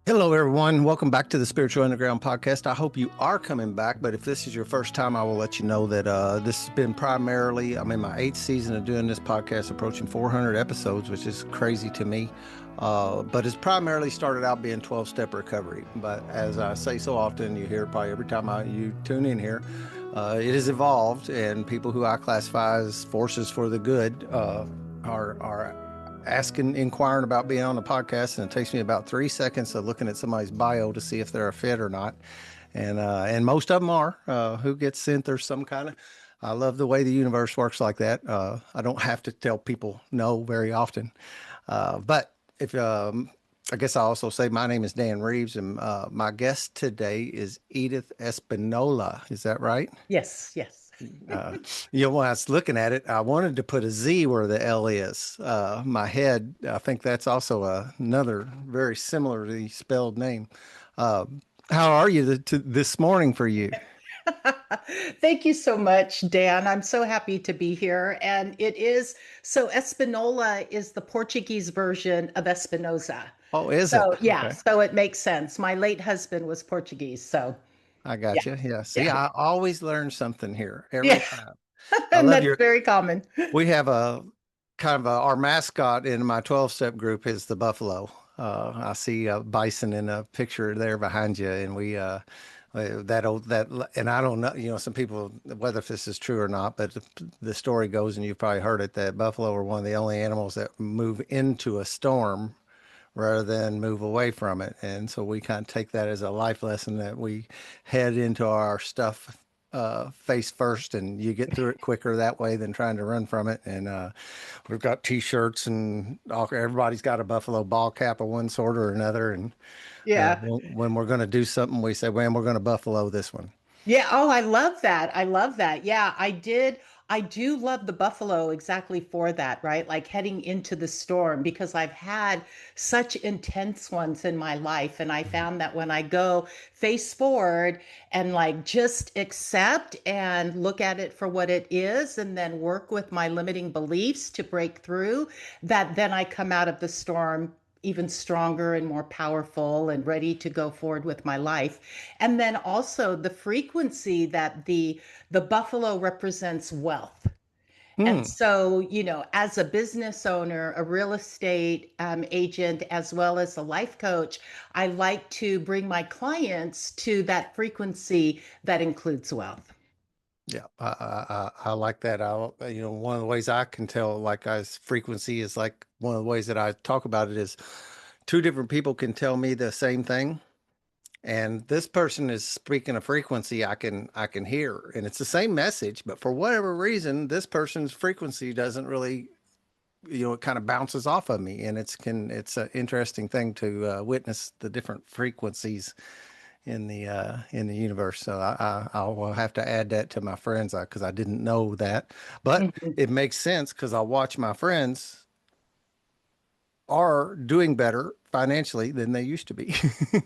Hello, everyone. Welcome back to the Spiritual Underground podcast. I hope you are coming back, but if this is your first time, I will let you know that this has been primarily, I'm in my eighth season of doing this podcast, approaching 400 episodes, which is crazy to me. But it's primarily started out being 12-step recovery. But as I say so often, you hear probably every time you tune in here, it has evolved, and people who I classify as forces for the good are asking, inquiring about being on the podcast, and it takes me about 3 seconds of looking at somebody's bio to see if they're a fit or not. And most of them are. Who gets sent? There's some kind of. I love the way the universe works like that. I don't have to tell people no very often. But if I guess I also say my name is Dan Reeves, and my guest today is Edith Espinola. Is that right? Yes, yes. Uh, when I was looking at it, I wanted to put a Z where the L is. My head, I think that's also another very similarly spelled name. Uh, how are you this morning for you? Thank you so much, Dan. I'm so happy to be here. And it is so Espinola is the Portuguese version of Espinoza. Oh, is it? So, yeah, Okay. so it makes sense. My late husband was Portuguese. So, I yeah, got you. Yeah. See, yeah, I always learn something here every yeah. time. I And love that's your, very common. we have a kind of our mascot in my 12-step group is the buffalo. I see a bison in a picture there behind you, and and I don't know, some people, whether if this is true or not, but the story goes, and you've probably heard it, that buffalo are one of the only animals that move into a storm rather than move away from it. And so we kind of take that as a life lesson that we head into our stuff face first, and you get through it quicker that way than trying to run from it. And we've got T-shirts, and everybody's got a buffalo ball cap of one sort or another. And Yeah. when we're going to do something, we say, "Man, we're going to buffalo this one." Yeah, oh, I love that. I love that. Yeah, I did. I do love the buffalo exactly for that, right? Like heading into the storm because I've had such intense ones in my life. And I found that when I go face forward and like just accept and look at it for what it is and then work with my limiting beliefs to break through, that then I come out of the storm even stronger and more powerful and ready to go forward with my life. And then also the frequency that the buffalo represents wealth. And Hmm. so, as a business owner, a real estate agent, as well as a life coach, I like to bring my clients to that frequency that includes wealth. Yeah, I like that. One of the ways I can tell, like, frequency is like one of the ways that I talk about it is two different people can tell me the same thing, and this person is speaking a frequency I can hear, and it's the same message, but for whatever reason, this person's frequency doesn't really, it kind of bounces off of me, and it's an interesting thing to witness the different frequencies in the universe. So I will have to add that to my friends because I didn't know that, but Mhm. it makes sense because I watch my friends are doing better financially than they used to be.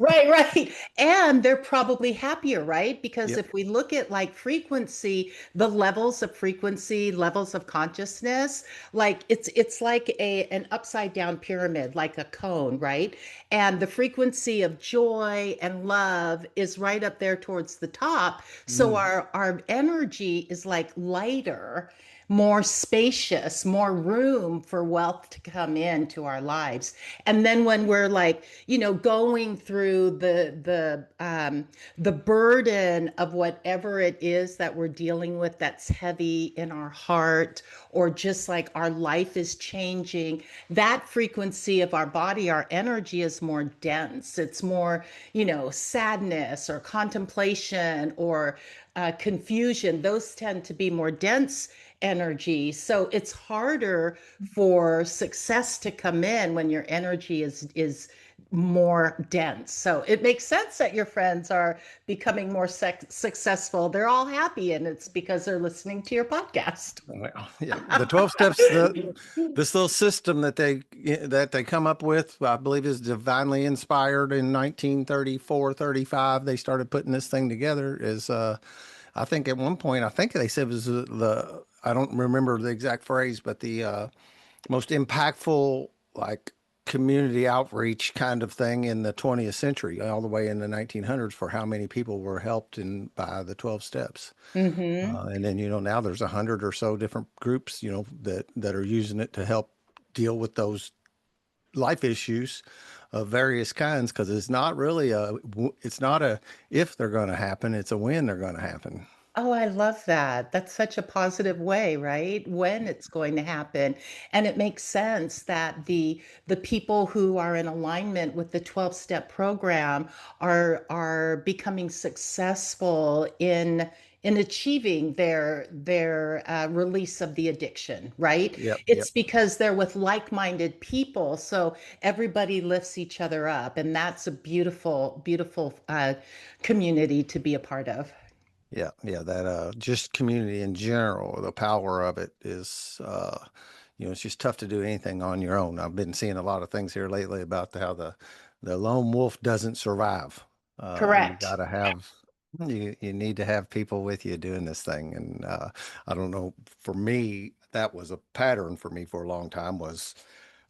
Right, right. And they're probably happier, right? Because Yep. if we look at like frequency, the levels of frequency, levels of consciousness, like it's like an upside down pyramid, like a cone, right? And the frequency of joy and love is right up there towards the top. So Mm. our energy is like lighter, more spacious, more room for wealth to come into our lives. And then when we're like, going through the burden of whatever it is that we're dealing with that's heavy in our heart, or just like our life is changing, that frequency of our body, our energy is more dense. It's more, sadness or contemplation or confusion. Those tend to be more dense energy. So it's harder for success to come in when your energy is more dense. So it makes sense that your friends are becoming more successful. They're all happy, and it's because they're listening to your podcast. Well, yeah, the 12 steps, this little system that they come up with, I believe is divinely inspired in 1934, 35. They started putting this thing together is I think at one point, I think they said it was I don't remember the exact phrase, but the most impactful, like, community outreach kind of thing in the 20th century, all the way in the 1900s, for how many people were helped in by the 12 steps. Mm-hmm. And then, now there's 100 or so different groups, that are using it to help deal with those life issues of various kinds, because it's not really it's not a if they're going to happen, it's a when they're going to happen. Oh, I love that. That's such a positive way, right? When it's going to happen. And it makes sense that the people who are in alignment with the 12-step program are becoming successful in achieving their release of the addiction, right? Yep, It's yep. because they're with like-minded people, so everybody lifts each other up, and that's a beautiful, beautiful community to be a part of. Yeah, yeah, that just community in general, the power of it is it's just tough to do anything on your own. I've been seeing a lot of things here lately about how the lone wolf doesn't survive. You Correct. gotta have you need to have people with you doing this thing. And I don't know, for me, that was a pattern for me for a long time. Was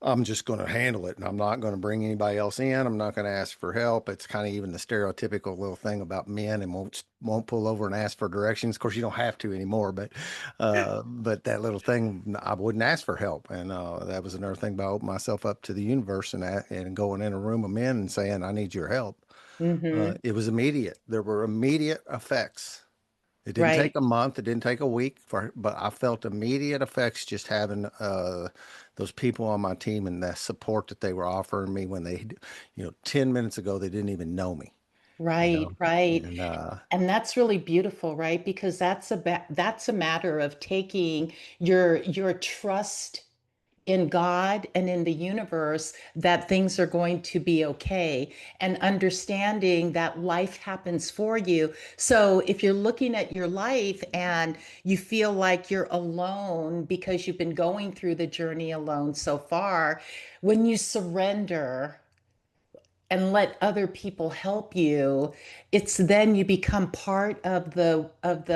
I'm just going to handle it and I'm not going to bring anybody else in. I'm not going to ask for help. It's kind of even the stereotypical little thing about men, and won't pull over and ask for directions. Of course, you don't have to anymore, but that little thing, I wouldn't ask for help. And that was another thing about opening myself up to the universe, and going in a room of men and saying, I need your help. Hmm. It was immediate. There were immediate effects. It didn't take Right. a month. It didn't take a week but I felt immediate effects just having those people on my team and the support that they were offering me when 10 minutes ago, they didn't even know me, you Right. know, Right. and And that's really beautiful, right? Because that's a matter of taking your trust in God and in the universe that things are going to be okay, and understanding that life happens for you. So if you're looking at your life and you feel like you're alone because you've been going through the journey alone so far, when you surrender and let other people help you, it's then you become part of the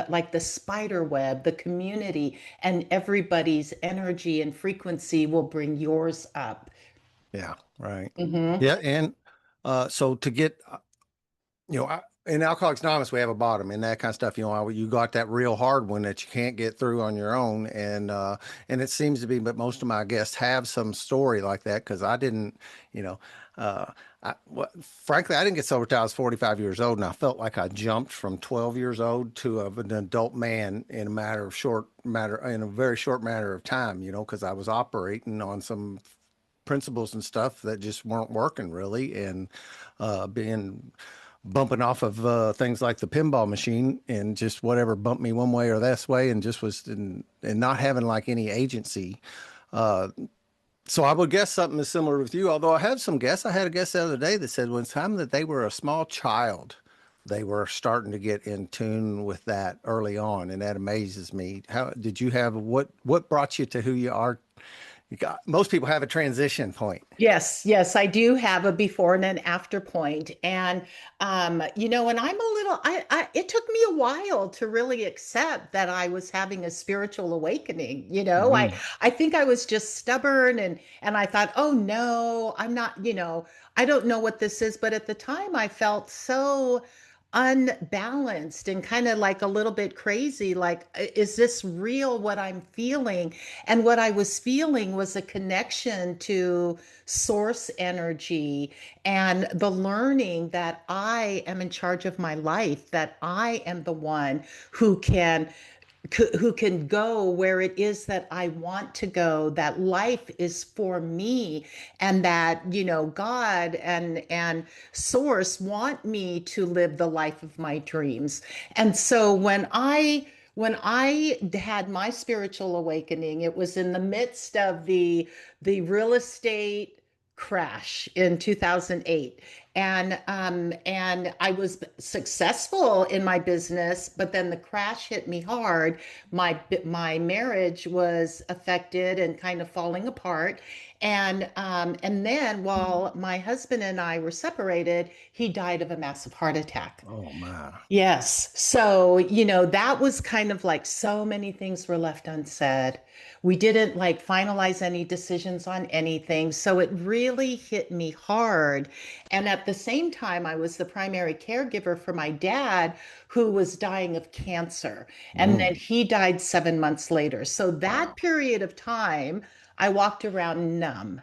like the spider web, the community, and everybody's energy and frequency will bring yours up. yeah, right. Hmm. Yeah. And so to get in Alcoholics Anonymous, we have a bottom and that kind of stuff. You got that real hard one that you can't get through on your own, and it seems to be. But most of my guests have some story like that, because I didn't, you know, uh, frankly, I didn't get sober till I was 45 years old, and I felt like I jumped from 12 years old to an adult man in a very short matter of time. Because I was operating on some principles and stuff that just weren't working really, and being bumping off of things like the pinball machine, and just whatever bumped me one way or this way, and just and not having like any agency. So I would guess something is similar with you, although I have some guests. I had a guest the other day that said when it's time that they were a small child, they were starting to get in tune with that early on, and that amazes me. How did you have what brought you to who you are? Most people have a transition point. Yes, yes, I do have a before and an after point. And and I'm a little it took me a while to really accept that I was having a spiritual awakening. Mhm. I think I was just stubborn, and I thought, "Oh no, I'm not, I don't know what this is." But at the time I felt so unbalanced and kind of like a little bit crazy, like, is this real what I'm feeling? And what I was feeling was a connection to source energy, and the learning that I am in charge of my life, that I am the one who can go where it is that I want to go, that life is for me, and that, God and source want me to live the life of my dreams. And so when I had my spiritual awakening, it was in the midst of the real estate crash in 2008. And I was successful in my business, but then the crash hit me hard. My marriage was affected and kind of falling apart, And then while my husband and I were separated, he died of a massive heart attack. Oh my. Yes. So, that was kind of like so many things were left unsaid. We didn't like finalize any decisions on anything. So it really hit me hard. And at the same time, I was the primary caregiver for my dad, who was dying of cancer. And then Mm, he died 7 months later. So that wow. period of time, I walked around numb.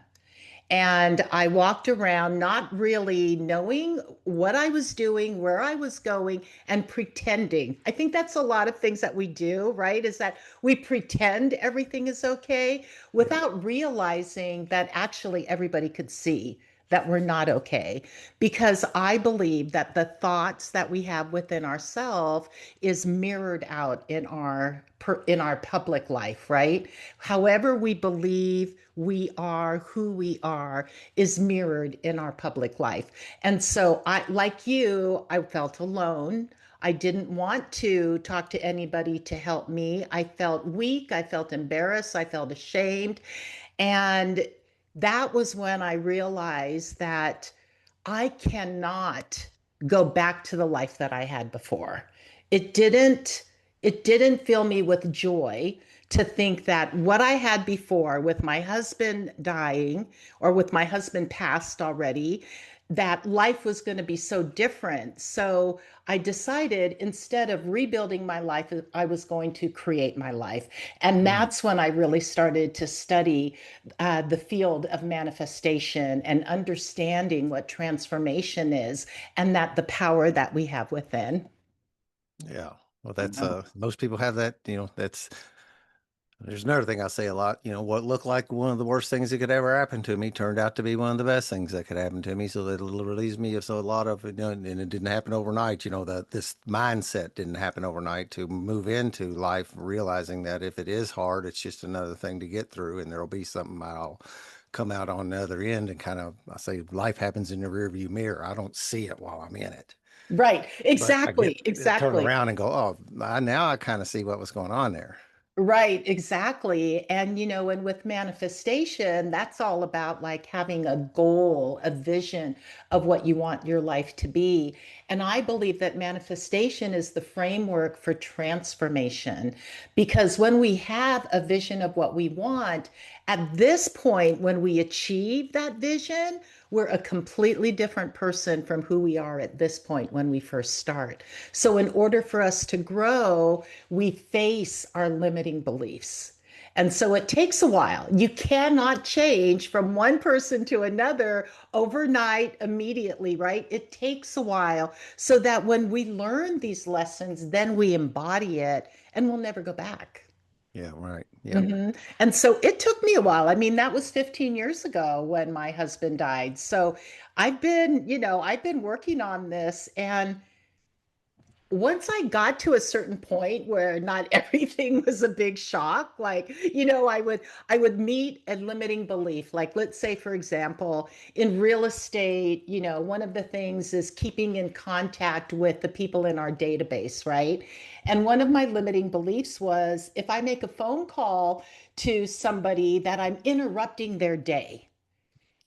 And I walked around not really knowing what I was doing, where I was going, and pretending. I think that's a lot of things that we do, right? Is that we pretend everything is okay without realizing that actually everybody could see that we're not okay. Because I believe that the thoughts that we have within ourselves is mirrored out in our public life, right? However we believe we are, who we are, is mirrored in our public life. And so like you, I felt alone. I didn't want to talk to anybody to help me. I felt weak. I felt embarrassed. I felt ashamed. And that was when I realized that I cannot go back to the life that I had before. It didn't it didn't fill me with joy to think that what I had before with my husband dying or with my husband passed already, that life was going to be so different. So I decided instead of rebuilding my life, I was going to create my life. And Mm, that's when I really started to study the field of manifestation and understanding what transformation is and that the power that we have within. yeah. Well, that's most people have that, there's another thing I say a lot, what looked like one of the worst things that could ever happen to me turned out to be one of the best things that could happen to me. So that relieves me of so a lot of, and it didn't happen overnight, that this mindset didn't happen overnight to move into life, realizing that if it is hard, it's just another thing to get through and there'll be something I'll come out on the other end and kind of, I say life happens in the rearview mirror. I don't see it while I'm in it, Right. but I get Exactly. turn Exactly. around and go, oh, now I kind of see what was going on there. Right, exactly. And and with manifestation, that's all about like having a goal, a vision of what you want your life to be. And I believe that manifestation is the framework for transformation because when we have a vision of what we want, at this point, when we achieve that vision, we're a completely different person from who we are at this point when we first start. So, in order for us to grow, we face our limiting beliefs. And so it takes a while. You cannot change from one person to another overnight, immediately, right? It takes a while so that when we learn these lessons, then we embody it and we'll never go back. Yeah, right. Yep. And so it took me a while. I mean, that was 15 years ago when my husband died. So I've been working on this. And once I got to a certain point where not everything was a big shock, like, I would meet a limiting belief. Like, let's say, for example, in real estate, one of the things is keeping in contact with the people in our database, right? And one of my limiting beliefs was if I make a phone call to somebody that I'm interrupting their day.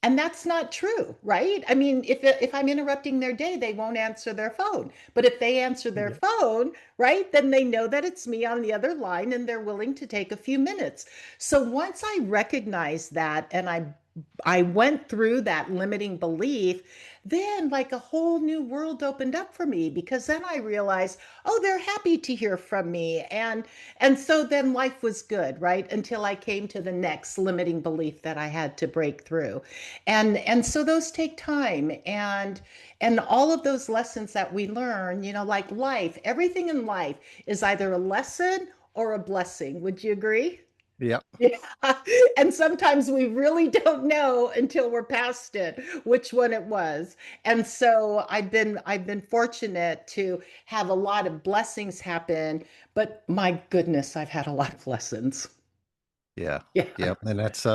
And that's not true, right? I mean, if I'm interrupting their day, they won't answer their phone. But if they answer their Yep. phone, right, then they know that it's me on the other line and they're willing to take a few minutes. So once I recognized that and I went through that limiting belief, then like a whole new world opened up for me because then I realized, oh, they're happy to hear from me. And so then life was good, right? Until I came to the next limiting belief that I had to break through. And so those take time and all of those lessons that we learn, like life, everything in life is either a lesson or a blessing. Would you agree? Yep. Yeah. And sometimes we really don't know until we're past it which one it was. And so I've been fortunate to have a lot of blessings happen, but my goodness, I've had a lot of lessons. Yeah. Yeah. Yep. And that's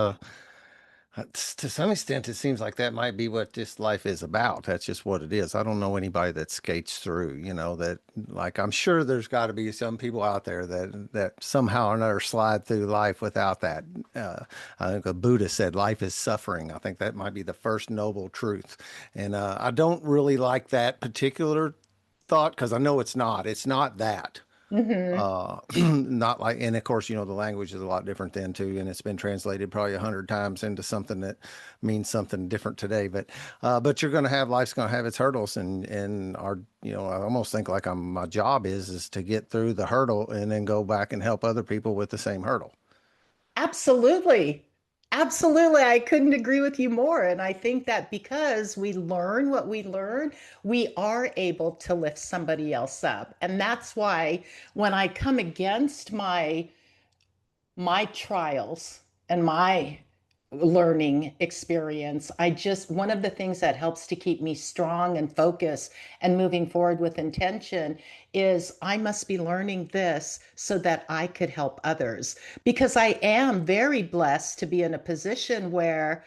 To some extent, it seems like that might be what this life is about. That's just what it is. I don't know anybody that skates through, that like I'm sure there's got to be some people out there that somehow or another slide through life without that. Uh, I think a Buddha said life is suffering. I think that might be the first noble truth. And I don't really like that particular thought because I know it's not. It's not that. Hmm. Not like, and of course, the language is a lot different then too, and it's been translated probably 100 times into something that means something different today. But you're going to have life's going to have its hurdles, and our, I almost think like my job is to get through the hurdle and then go back and help other people with the same hurdle. Absolutely. Absolutely. I couldn't agree with you more. And I think that because we learn what we learn, we are able to lift somebody else up. And that's why when I come against my trials and my learning experience, one of the things that helps to keep me strong and focused and moving forward with intention is I must be learning this so that I could help others. Because I am very blessed to be in a position where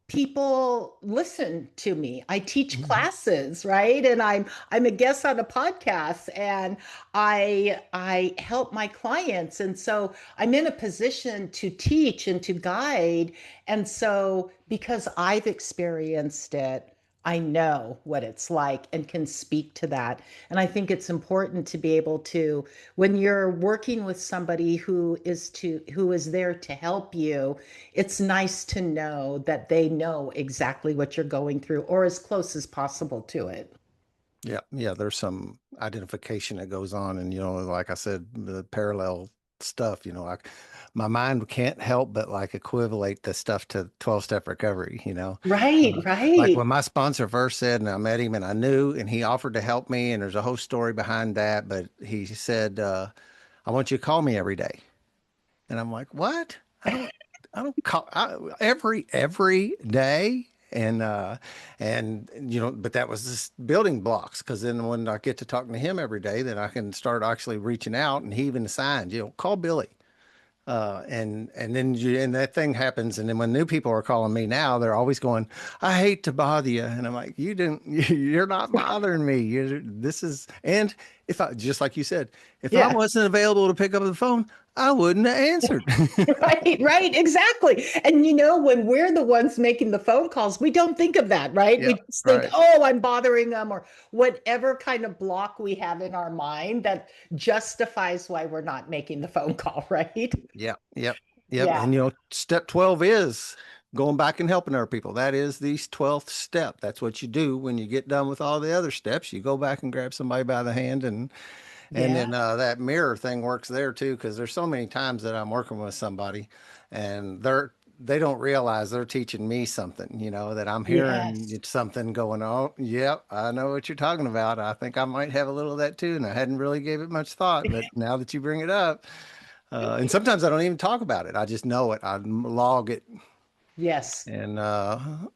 people listen to me. I teach Mhm. classes, right? And I'm a guest on a podcast, and I help my clients. And so I'm in a position to teach and to guide. And so because I've experienced it, I know what it's like and can speak to that. And I think it's important to be able to, when you're working with somebody who is there to help you, it's nice to know that they know exactly what you're going through or as close as possible to it. Yeah, yeah, there's some identification that goes on, and like I said, the parallel stuff. My mind can't help but like equivalate the stuff to 12-step recovery. Right, Like right. when my sponsor first said, and I met him, and I knew, and he offered to help me, and there's a whole story behind that. But he said, "I want you to call me every day," and I'm like, "What? I don't call every day." And but that was just building blocks because then when I get to talking to him every day, then I can start actually reaching out, and he even assigned, call Billy. And then and that thing happens, and then when new people are calling me now, they're always going, "I hate to bother you," and I'm like, "You didn't, you're not bothering me. This is." And if I, just like you said, if I Yeah. wasn't available to pick up the phone, I wouldn't have answered. Right, right, exactly. And when we're the ones making the phone calls, we don't think of that, right? Yeah, We just think, right. oh, I'm bothering them, or whatever kind of block we have in our mind that justifies why we're not making the phone call, right? Yep, yep, yep. Yeah. And step 12 is going back and helping other people. That is the 12th step. That's what you do when you get done with all the other steps. You go back and grab somebody by the hand, and Yeah. then that mirror thing works there too, because there's so many times that I'm working with somebody and they don't realize they're teaching me something, that I'm hearing Yes. something going on. Yep, I know what you're talking about. I think I might have a little of that too, and I hadn't really gave it much thought, but now that you bring it up, and sometimes I don't even talk about it. I just know it. I log it Yes. and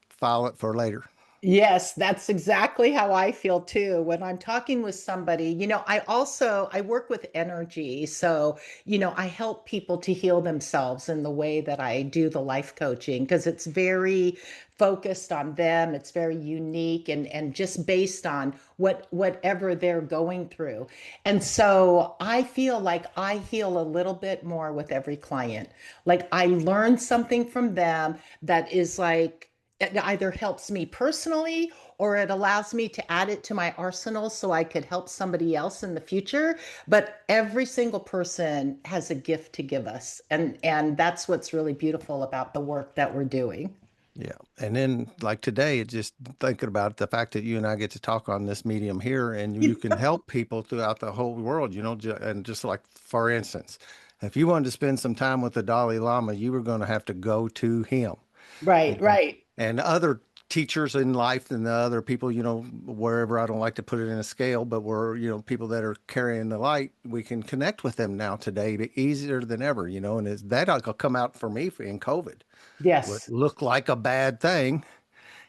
file it for later. Yes, that's exactly how I feel too. When I'm talking with somebody, I work with energy. So, I help people to heal themselves in the way that I do the life coaching because it's very focused on them. It's very unique and just based on whatever they're going through. And so I feel like I heal a little bit more with every client. Like I learn something from them that is like it either helps me personally or it allows me to add it to my arsenal so I could help somebody else in the future. But every single person has a gift to give us. And that's what's really beautiful about the work that we're doing. Yeah. And then like today, it just thinking about the fact that you and I get to talk on this medium here and you can help people throughout the whole world, and just like, for instance, if you wanted to spend some time with the Dalai Lama, you were going to have to go to him, you Right, know, right. and other teachers in life and the other people, wherever, I don't like to put it in a scale, but we're, people that are carrying the light, we can connect with them now today, but easier than ever, and that'll come out for me in COVID. What Yes. looked like a bad thing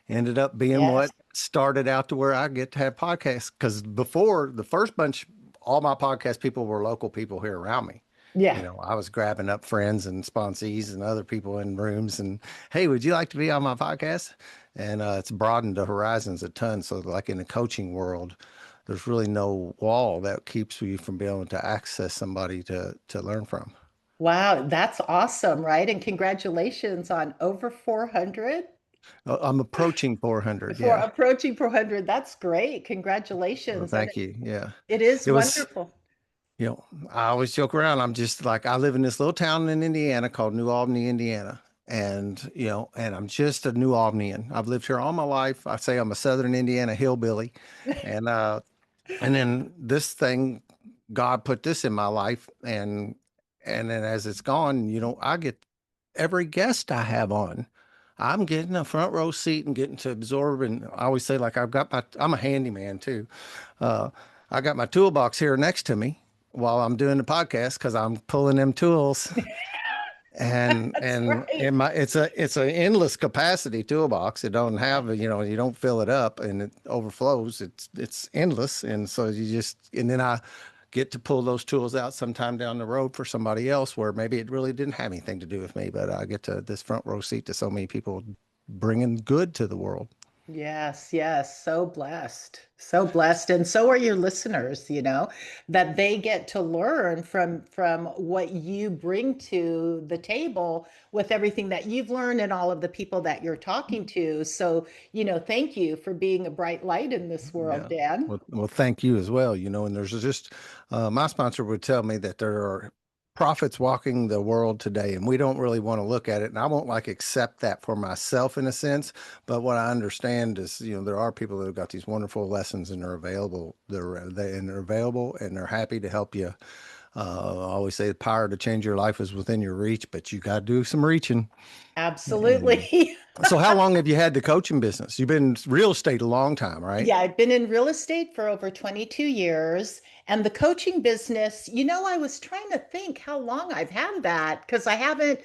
ended up being Yes. what started out to where I get to have podcasts. Because before the first bunch, all my podcast people were local people here around me. Yeah. I was grabbing up friends and sponsees and other people in rooms and, hey, would you like to be on my podcast? And it's broadened the horizons a ton. So, like in the coaching world, there's really no wall that keeps you from being able to access somebody to learn from. Wow, that's awesome, right? And congratulations on over 400. I'm approaching 400. For Yeah. approaching 400. That's great. Well, Congratulations. And thank you. Yeah. it is It was, wonderful. I always joke around. I'm just like, I live in this little town in Indiana called New Albany, Indiana. And I'm just a New Albanian. I've lived here all my life. I say I'm a Southern Indiana hillbilly. And, uh, and then this thing, God put this in my life. And then as it's gone, I get every guest I have on. I'm getting a front row seat and getting to absorb. And I always say, like, I'm a handyman too. Uh, I got my toolbox here next to me while I'm doing the podcast because I'm pulling them tools. And That's and right. in my it's an endless capacity toolbox. It don't Yeah. have you don't fill it up and it overflows. It's endless, and so and then I get to pull those tools out sometime down the road for somebody else where maybe it really didn't have anything to do with me, but I get to this front row seat to so many people bringing good to the world. Yes, yes, so blessed. So blessed. And so are your listeners, that they get to learn from what you bring to the table with everything that you've learned and all of the people that you're talking to. So, thank you for being a bright light in this world, Yeah. Dan. Well, thank you as well. And there's just my sponsor would tell me that there are prophets walking the world today, and we don't really want to look at it. And I won't like accept that for myself in a sense. But what I understand is, there are people that have got these wonderful lessons and they're available. They're available and they're happy to help you. I always say the power to change your life is within your reach, but you got to do some reaching. And Absolutely. so, how long have you had the coaching business? You've been in real estate a long time, right? Yeah, I've been in real estate for over 22 years. And the coaching business, I was trying to think how long I've had that because I haven't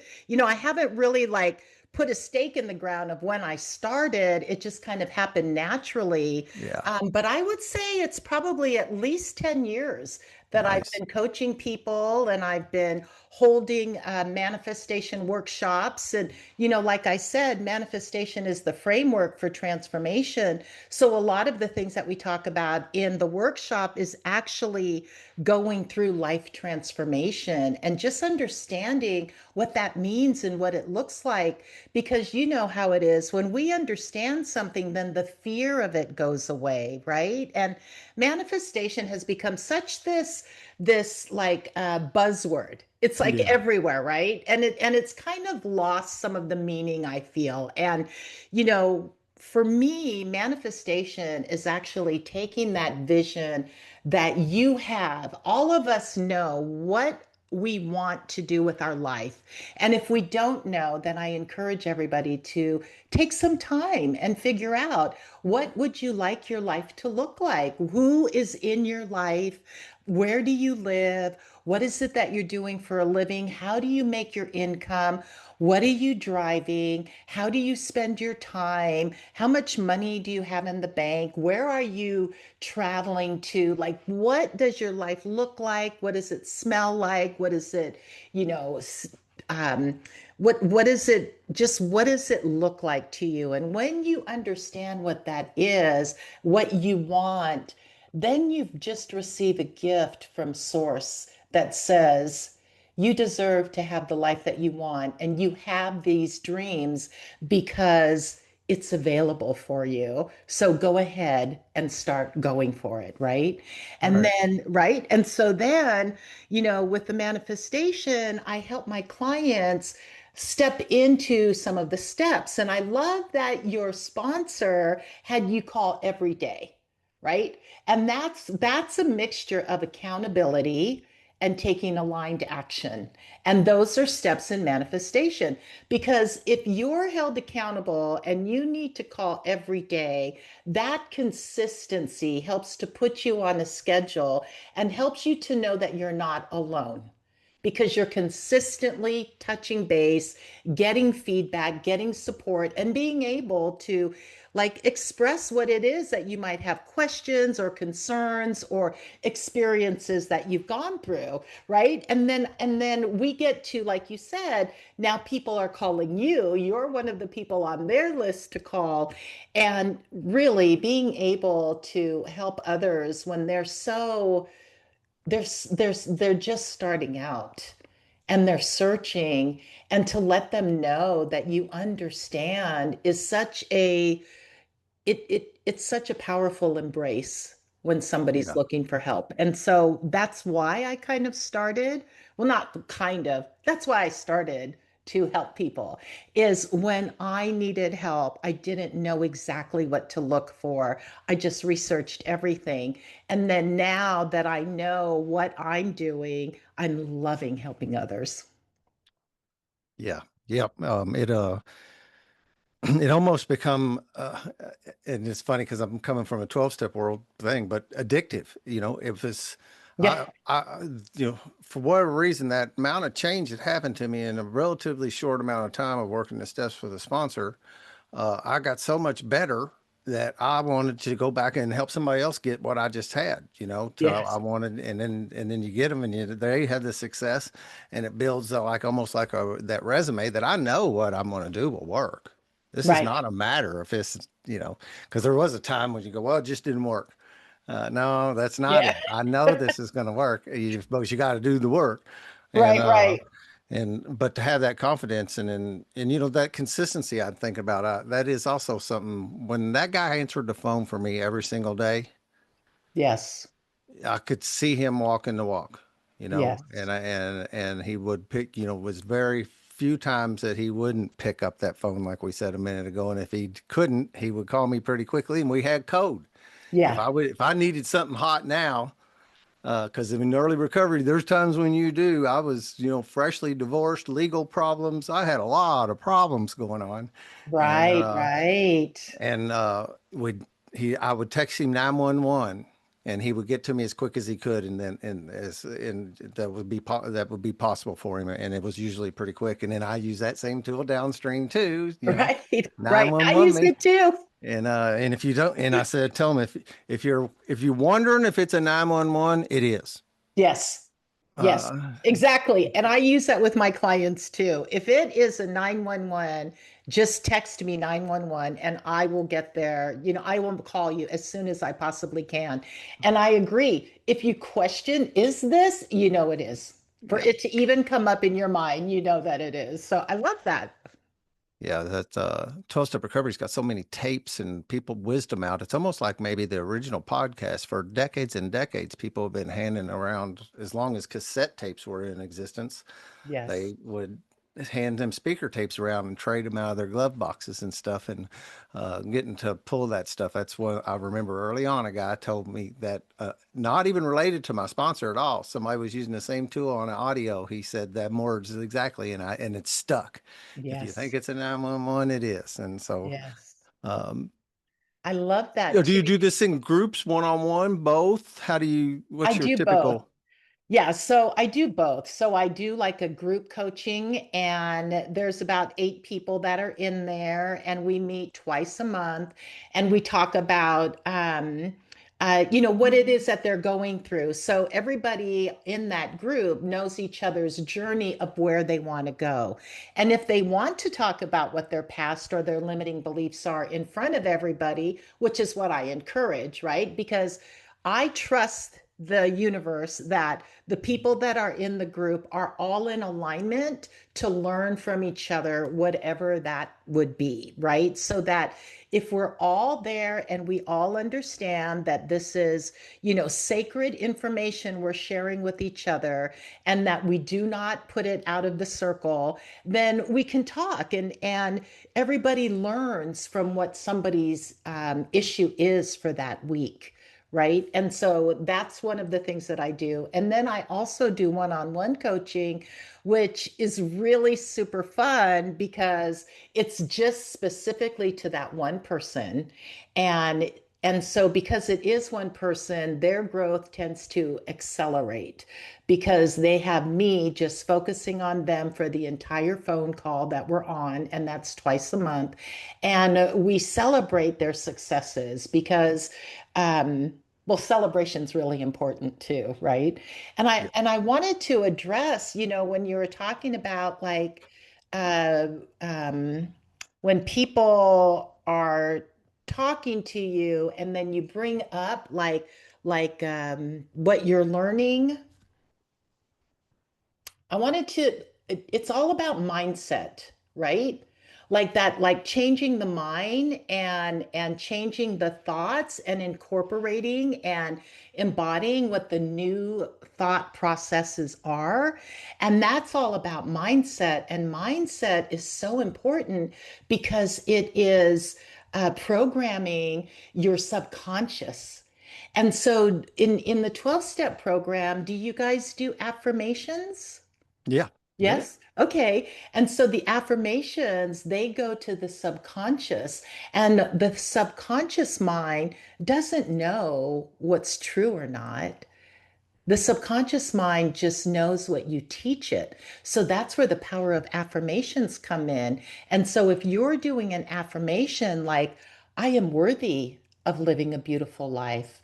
really like put a stake in the ground of when I started. It just kind of happened naturally. Yeah. But I would say it's probably at least 10 years that I've Nice. been coaching people and I've been holding manifestation workshops. And, like I said, manifestation is the framework for transformation. So a lot of the things that we talk about in the workshop is actually going through life transformation and just understanding what that means and what it looks like. Because you know how it is when we understand something, then the fear of it goes away, right? And manifestation has become such this like buzzword. It's like Yeah. everywhere, right? And it's kind of lost some of the meaning, I feel. And for me, manifestation is actually taking that vision that you have. All of us know what we want to do with our life. And if we don't know, then I encourage everybody to take some time and figure out what would you like your life to look like? Who is in your life? Where do you live? What is it that you're doing for a living? How do you make your income? What are you driving? How do you spend your time? How much money do you have in the bank? Where are you traveling to? Like, what does your life look like? What does it smell like? What is it, you know, um, what is it? Just what does it look like to you? And when you understand what that is, what you want, then you've just received a gift from Source that says, you deserve to have the life that you want, and you have these dreams because it's available for you. So go ahead and start going for it, right? And Right. then, right? And so then, with the manifestation, I help my clients step into some of the steps. And I love that your sponsor had you call every day, right? And that's a mixture of accountability and taking aligned action. And those are steps in manifestation. Because if you're held accountable and you need to call every day, that consistency helps to put you on a schedule and helps you to know that you're not alone. because you're consistently touching base, getting feedback, getting support, and being able to like express what it is that you might have questions or concerns or experiences that you've gone through, right? And then we get to, like you said, now people are calling you. You're one of the people on their list to call, and really being able to help others when they're just starting out and they're searching, and to let them know that you understand is such a it's such a powerful embrace when somebody's Yeah. looking for help. And so that's why I kind of started, well, not kind of, that's why I started to help people, is when I needed help, I didn't know exactly what to look for. I just researched everything. And then now that I know what I'm doing, I'm loving helping others. Yeah. Yep. It almost become and it's funny because I'm coming from a 12-step world thing, but addictive. If it's Yeah. I for whatever reason, that amount of change that happened to me in a relatively short amount of time of working the steps with a sponsor, I got so much better that I wanted to go back and help somebody else get what I just had. So I Yes. wanted, and then you get them, and they had the success, and it builds like almost like that resume that I know what I'm going to do will work. This is Right. not a matter if it's, because there was a time when you go, well, it just didn't work. No, that's not Yeah. it. I know this is going to work, but you got to do the work. And Right, right. but to have that confidence and that consistency, I think about that is also something. When that guy answered the phone for me every single day, Yes. I could see him walking the walk, Yes. and he would pick, was very few times that he wouldn't pick up that phone like we said a minute ago. And if he couldn't, he would call me pretty quickly, and we had code. Yeah. If I needed something hot now, because in early recovery, there's times when you do. I was, freshly divorced, legal problems. I had a lot of problems going on, and Right, right. would he? I would text him 911, and he would get to me as quick as he could, and that would be possible for him, and it was usually pretty quick. And then I use that same tool downstream too, Right, right. I 911 use me. it too. And if you don't, and I said, tell him if you're wondering if it's a 911, it is. Yes. Yes, Uh, exactly. And I use that with my clients too. If it is a 911, just text me 911 and I will get there. I will call you as soon as I possibly can. And I agree. If you question, is this? You know it is. For yeah, it to even come up in your mind, you know that it is. So I love that. yeah. That 12-step recovery's got so many tapes and people wisdom out. It's almost like maybe the original podcast for decades and decades. People have been handing around as long as cassette tapes were in existence. Yes. They would hand them speaker tapes around and trade them out of their glove boxes and stuff, and getting to pull that stuff. That's what I remember early on. A guy told me that, not even related to my sponsor at all. Somebody was using the same tool on an audio. He said that words exactly, and it's stuck. If you think Yes. it's a 911, it is. And so, Yes. um, I love that do too. you do this in groups, one on one, both? I What's your do both. typical? Yeah, so I do both. So I do like a group coaching, and there's about 8 people that are in there, and we meet twice a month, and we talk about, what it is that they're going through. So everybody in that group knows each other's journey of where they want to go. And if they want to talk about what their past or their limiting beliefs are in front of everybody, which is what I encourage, right? Because I trust the universe that the people that are in the group are all in alignment to learn from each other, whatever that would be, right? So that if we're all there and we all understand that this is, sacred information we're sharing with each other, and that we do not put it out of the circle, then we can talk, and everybody learns from what somebody's issue is for that week. Right. And so that's one of the things that I do. And then I also do one-on-one coaching, which is really super fun because it's just specifically to that one person. And And so, because it is one person, their growth tends to accelerate because they have me just focusing on them for the entire phone call that we're on, and that's twice a month. And we celebrate their successes because, well, celebration's really important too, right? And I Yeah. and I wanted to address, when you were talking about like uh, um, when people are talking to you and then you bring up like what you're learning. I wanted to, it's all about mindset, right? Like that, like changing the mind and changing the thoughts and incorporating and embodying what the new thought processes are. And that's all about mindset. And mindset is so important because it is programming your subconscious. And so in the 12 step program, do you guys do affirmations? Yeah. Yep. Yes. Okay. And so the affirmations, they go to the subconscious, and the subconscious mind doesn't know what's true or not. The subconscious mind just knows what you teach it. So that's where the power of affirmations come in. And so if you're doing an affirmation like, I am worthy of living a beautiful life,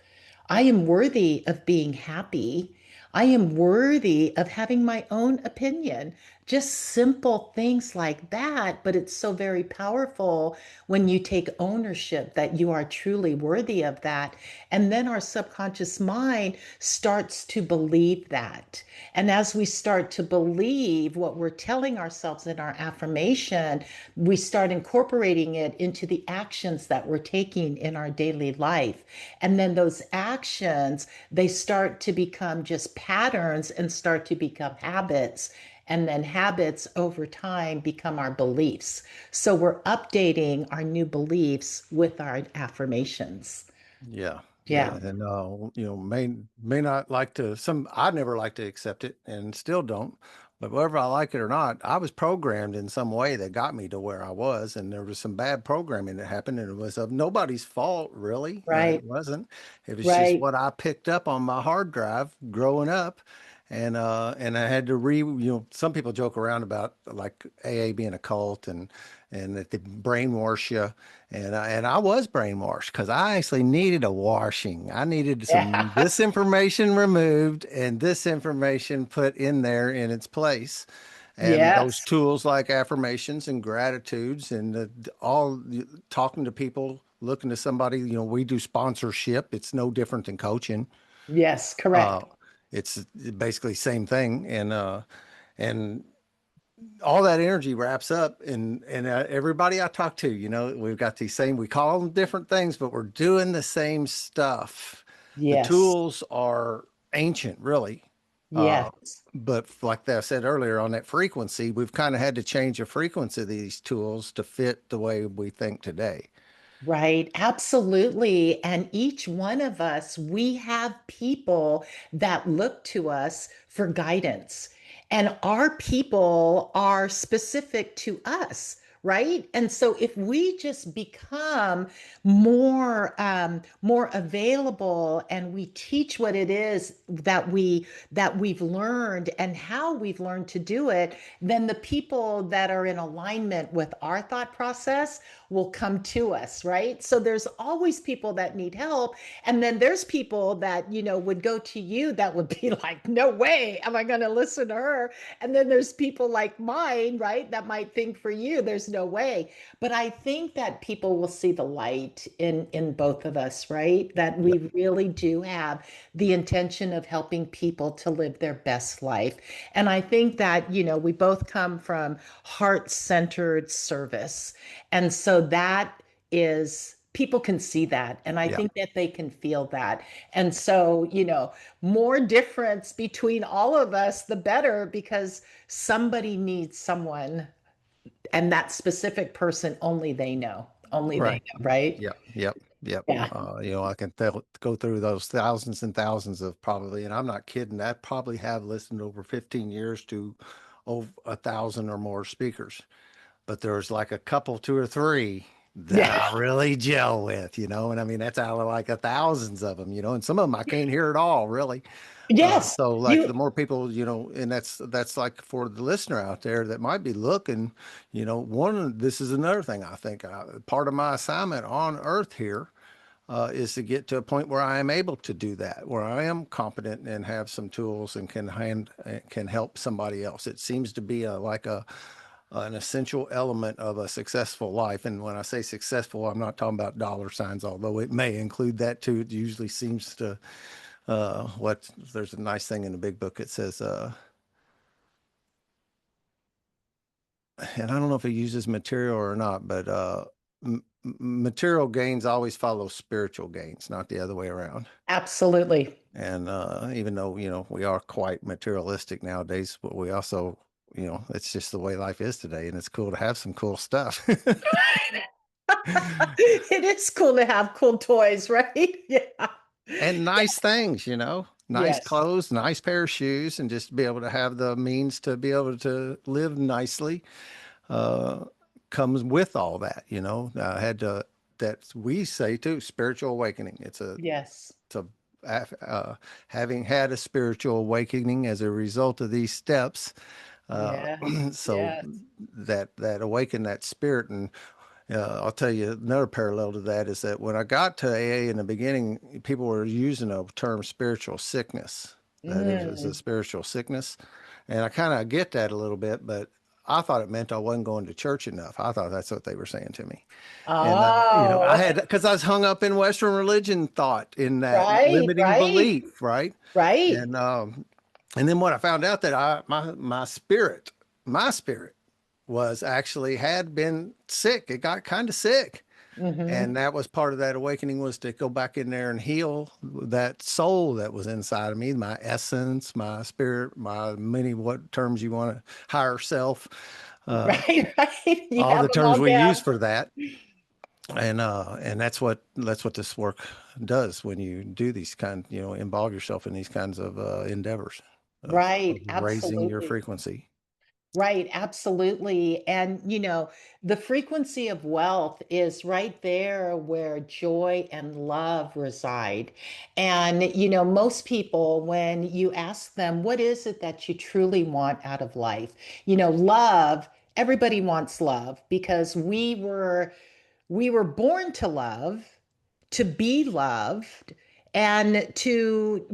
I am worthy of being happy, I am worthy of having my own opinion. Just simple things like that, but it's so very powerful when you take ownership that you are truly worthy of that. And then our subconscious mind starts to believe that. And as we start to believe what we're telling ourselves in our affirmation, we start incorporating it into the actions that we're taking in our daily life. And then those actions, they start to become just patterns and start to become habits. And then habits over time become our beliefs. So we're updating our new beliefs with our affirmations. Yeah, yeah, Yeah. and may not like to. Some I never like to accept it, and still don't. But whether I like it or not, I was programmed in some way that got me to where I was, and there was some bad programming that happened, and it was of nobody's fault, really. It Right. wasn't. It was just Right. what I picked up on my hard drive growing up, and I had to some people joke around about like AA being a cult and that they brainwash you. And I was brainwashed because I actually needed a washing. I needed some Yeah. this information removed and this information put in there in its place. And those Yes. tools like affirmations and gratitudes and all talking to people, looking to somebody, we do sponsorship. It's no different than coaching. Yes. Uh, Correct. it's basically same thing. And all that energy wraps up and everybody I talk to, we've got these same, we call them different things, but we're doing the same stuff. The Yes. tools are ancient, really. Uh, Yes. but like I said earlier on that frequency, we've kind of had to change the frequency of these tools to fit the way we think today. Right, absolutely. And each one of us, we have people that look to us for guidance. And our people are specific to us, right? And so if we just become more available and we teach what it is that we've learned and how we've learned to do it, then the people that are in alignment with our thought process will come to us, right? So there's always people that need help. And then there's people that, would go to you that would be like, no way am I going to listen to her. And then there's people like mine, right, that might think for you, there's no way. But I think that people will see the light in both of us, right? That Yeah. we really do have the intention of helping people to live their best life. And I think that, we both come from heart-centered service. And so that is, people can see that. And I Yeah. think that they can feel that. And so, more difference between all of us, the better, because somebody needs someone, and that specific person only they know. Only they Right. know, right? Yep. Yep. Yep. Yeah. I can go through those thousands and thousands of probably, and I'm not kidding, I probably have listened over 15 years to over 1,000 or more speakers. But there's like a couple, two or three that Yeah. I really gel with, and I mean, that's out of like a thousands of them, and some of them I can't hear at all, really. Yes. So like You the more people, and that's like for the listener out there that might be looking, this is another thing I think part of my assignment on earth here is to get to a point where I am able to do that, where I am competent and have some tools and can help somebody else. It seems to be like an essential element of a successful life. And when I say successful, I'm not talking about dollar signs, although it may include that too. It usually seems to what there's a nice thing in the big book. It says, and I don't know if it uses material or not, but material gains always follow spiritual gains, not the other way around. absolutely. And even though, we are quite materialistic nowadays, but we also, it's just the way life is today. And it's cool to have some cool stuff. It is cool to have cool toys, right? Yeah. And Yeah. nice things, nice Yes. clothes, nice pair of shoes, and just be able to have the means to be able to live nicely uh, comes with all that. I had to, that we say too, spiritual awakening. Yes. It's a, having had a spiritual awakening as a result of these steps. Uh, Yes. so Yes. that awaken that spirit. And I'll tell you another parallel to that is that when I got to AA in the beginning, people were using a term spiritual sickness. That it was a Mm. spiritual sickness. And I kind of get that a little bit, but I thought it meant I wasn't going to church enough. I thought that's what they were saying to me. And, I Oh, had, because I was hung up in Western religion thought in that right, limiting right, belief, right? right. And then what I found out that my spirit was actually had been sick. It got kind of sick. Hmm. And that was part of that awakening, was to go back in there and heal that soul that was inside of me, my essence, my spirit, my many, what terms you want to, higher self, uh, Right, right. You all have the them terms all we use down. for that. And that's what this work does when you do these involve yourself in these kinds of endeavors of Right, raising your absolutely. frequency. Right, absolutely. And, the frequency of wealth is right there where joy and love reside. And, most people, when you ask them, what is it that you truly want out of life? Love, everybody wants love because we were born to love, to be loved, and to,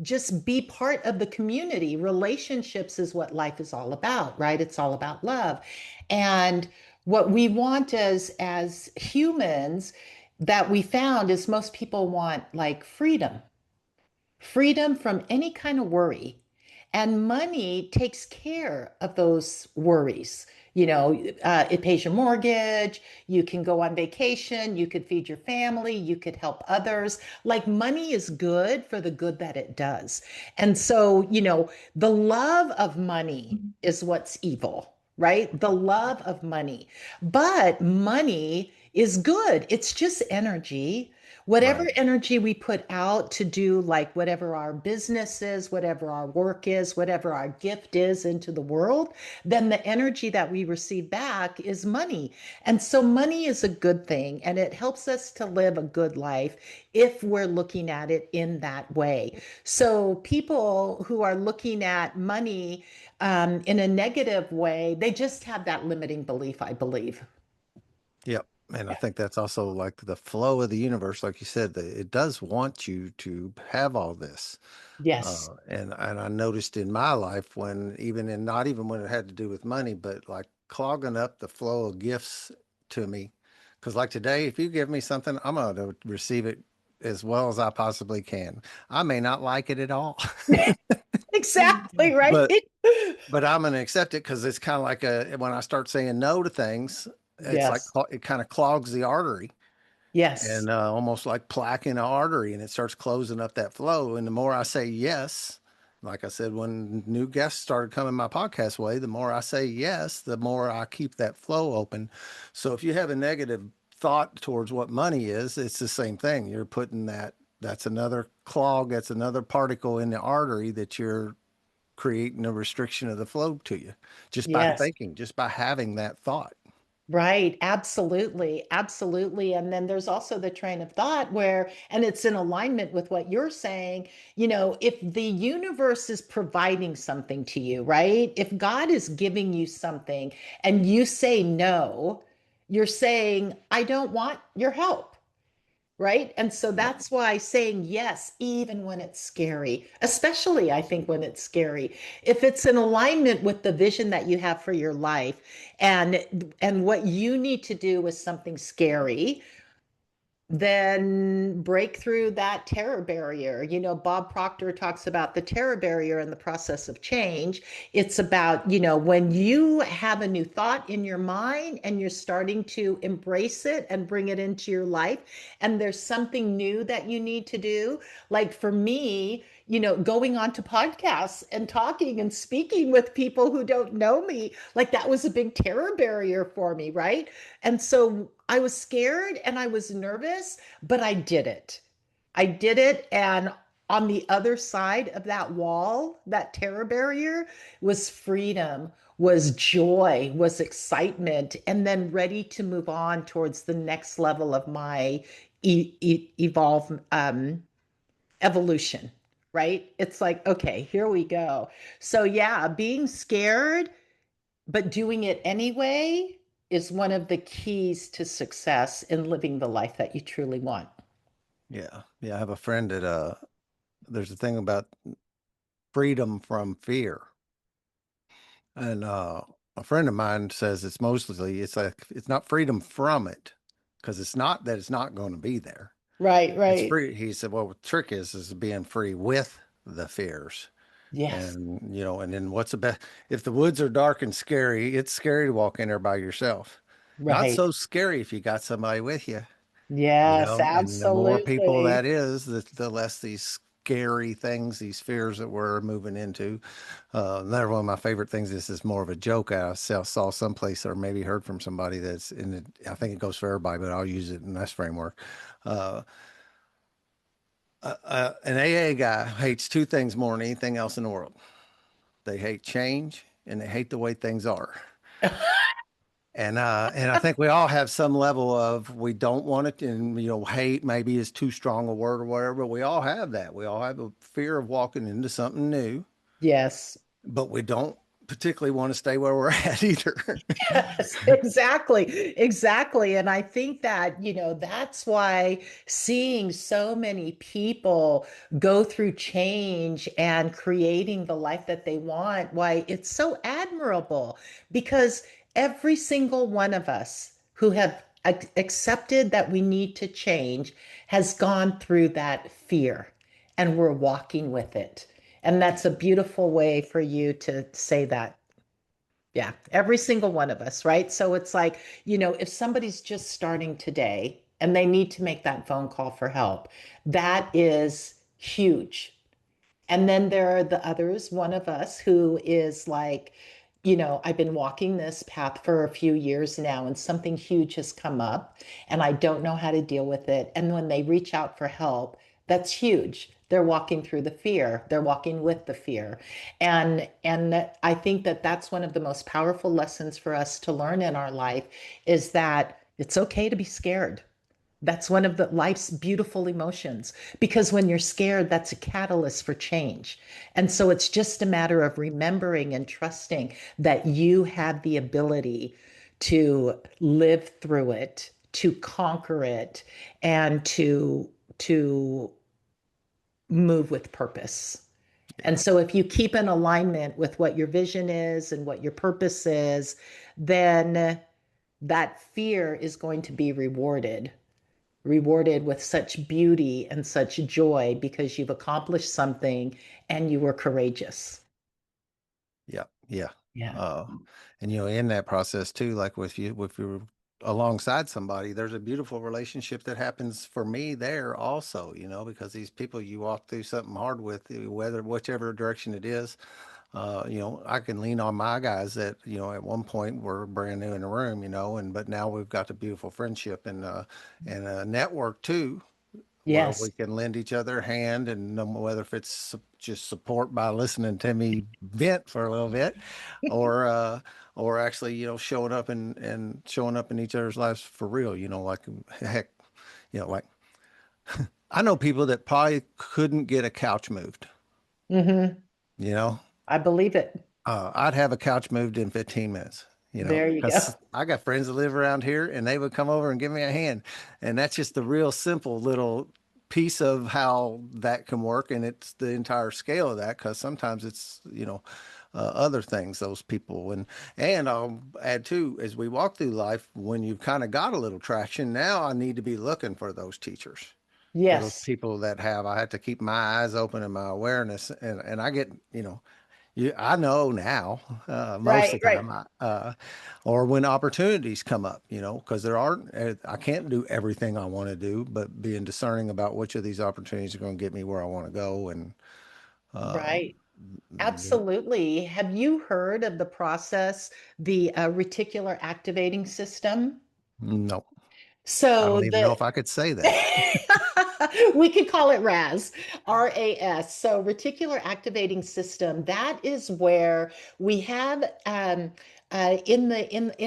just be part of the community. Relationships is what life is all about, right? It's all about love. And what we want as humans that we found is most people want like freedom from any kind of worry. And money takes care of those worries. It pays your mortgage, you can go on vacation, you could feed your family, you could help others. Like money is good for the good that it does. And so, the love of money is what's evil, right? The love of money. But money is good, it's just energy. Whatever Right. energy we put out to do, like whatever our business is, whatever our work is, whatever our gift is into the world, then the energy that we receive back is money. And so money is a good thing and it helps us to live a good life if we're looking at it in that way. So people who are looking at money in a negative way, they just have that limiting belief, I believe. Yep. And I think that's also like the flow of the universe, like you said, that it does want you to have all this. Yes. And I noticed in my life, when even in not even when it had to do with money, but like clogging up the flow of gifts to me. Because like today, if you give me something, I'm going to receive it as well as I possibly can. I may not like it at all, Exactly, right? but I'm going to accept it because it's kind of like when I start saying no to things, it's like Yes. it kind of clogs the artery, Yes. and almost like plaque in an artery, and it starts closing up that flow. And the more I say yes, like I said, when new guests started coming my podcast way, the more I say yes, the more I keep that flow open. So if you have a negative thought towards what money is, it's the same thing. You're putting that's another clog, that's another particle in the artery that you're creating a restriction of the flow to you just by Yes. thinking, just by having that thought. Right, absolutely, absolutely. And then there's also the train of thought where, and it's in alignment with what you're saying, if the universe is providing something to you, right? If God is giving you something and you say no, you're saying, I don't want your help. Right. And so Yep. that's why saying yes, even when it's scary, especially I think when it's scary, if it's in alignment with the vision that you have for your life and what you need to do with something scary, then break through that terror barrier. Bob Proctor talks about the terror barrier and the process of change. It's about, when you have a new thought in your mind and you're starting to embrace it and bring it into your life, and there's something new that you need to do. Like for me, going on to podcasts and talking and speaking with people who don't know me, like that was a big terror barrier for me, right? And so I was scared and I was nervous, but I did it. I did it. And on the other side of that wall, that terror barrier, was freedom, was joy, was excitement, and then ready to move on towards the next level of my evolve evolution. Right? It's like, okay, here we go. So yeah, being scared but doing it anyway is one of the keys to success in living the life that you truly want. Yeah. Yeah. I have a friend that, there's a thing about freedom from fear. And a friend of mine says it's like it's not freedom from it because it's not that it's not going to be there. Right, It's right. free. He said, well, the trick is being free with the fears. Yes. And, and then what's the best? If the woods are dark and scary, it's scary to walk in there by yourself. Not Right. so scary if you got somebody with you. Yes, And the more people absolutely. that is, the less these scary things, these fears that we're moving into. Another one of my favorite things, this is more of a joke I saw someplace or maybe heard from somebody that's in it. I think it goes for everybody, but I'll use it in this framework. Uh, an AA guy hates two things more than anything else in the world. They hate change and they hate the way things are. And I think we all have some level of we don't want it, and hate maybe is too strong a word or whatever, but we all have that. We all have a fear of walking into something new, Yes. but we don't particularly want to stay where we're at either. Yes, exactly. Exactly. And I think that, that's why seeing so many people go through change and creating the life that they want, why it's so admirable because every single one of us who have accepted that we need to change has gone through that fear and we're walking with it. And that's a beautiful way for you to say that. Yeah, every single one of us, right? So it's like, if somebody's just starting today and they need to make that phone call for help, that is huge. And then there are the others, one of us who is like, I've been walking this path for a few years now, and something huge has come up, and I don't know how to deal with it. And when they reach out for help, that's huge. They're walking through the fear. They're walking with the fear. And I think that that's one of the most powerful lessons for us to learn in our life is that it's okay to be scared. That's one of the life's beautiful emotions because when you're scared, that's a catalyst for change. And so it's just a matter of remembering and trusting that you have the ability to live through it, to conquer it, and to move with purpose. And Yeah. so if you keep in alignment with what your vision is and what your purpose is, then that fear is going to be rewarded with such beauty and such joy because you've accomplished something and you were courageous. Yeah. Yeah. Yeah. Uh, and in that process too, like if you're alongside somebody, there's a beautiful relationship that happens for me there also, because these people you walk through something hard with, whether whichever direction it is, I can lean on my guys that, at one point were brand new in the room, but now we've got a beautiful friendship and a network too where Yes. we can lend each other a hand, and no, whether if it's just support by listening to me vent for a little bit, or actually, showing up and showing up in each other's lives for real. Like heck, like I know people that probably couldn't get a couch moved. Hmm. You know, I believe it. I'd have a couch moved in 15 minutes, There you go. because I got friends that live around here and they would come over and give me a hand. And that's just the real simple little piece of how that can work. And it's the entire scale of that, because sometimes it's, other things, those people. And I'll add too, as we walk through life, when you've kind of got a little traction, now I need to be looking for those teachers. For those Yes. people that I have to keep my eyes open and my awareness, and I get, I know now, most Right, of the right. time, or when opportunities come up, because there aren't, I can't do everything I want to do, but being discerning about which of these opportunities are going to get me where I want to go. And, uh, Right. Absolutely. Have you heard of the process, the reticular activating system? no, I So don't even know the if I could say that. we could call it RAS, RAS. So reticular activating system. That is where we have in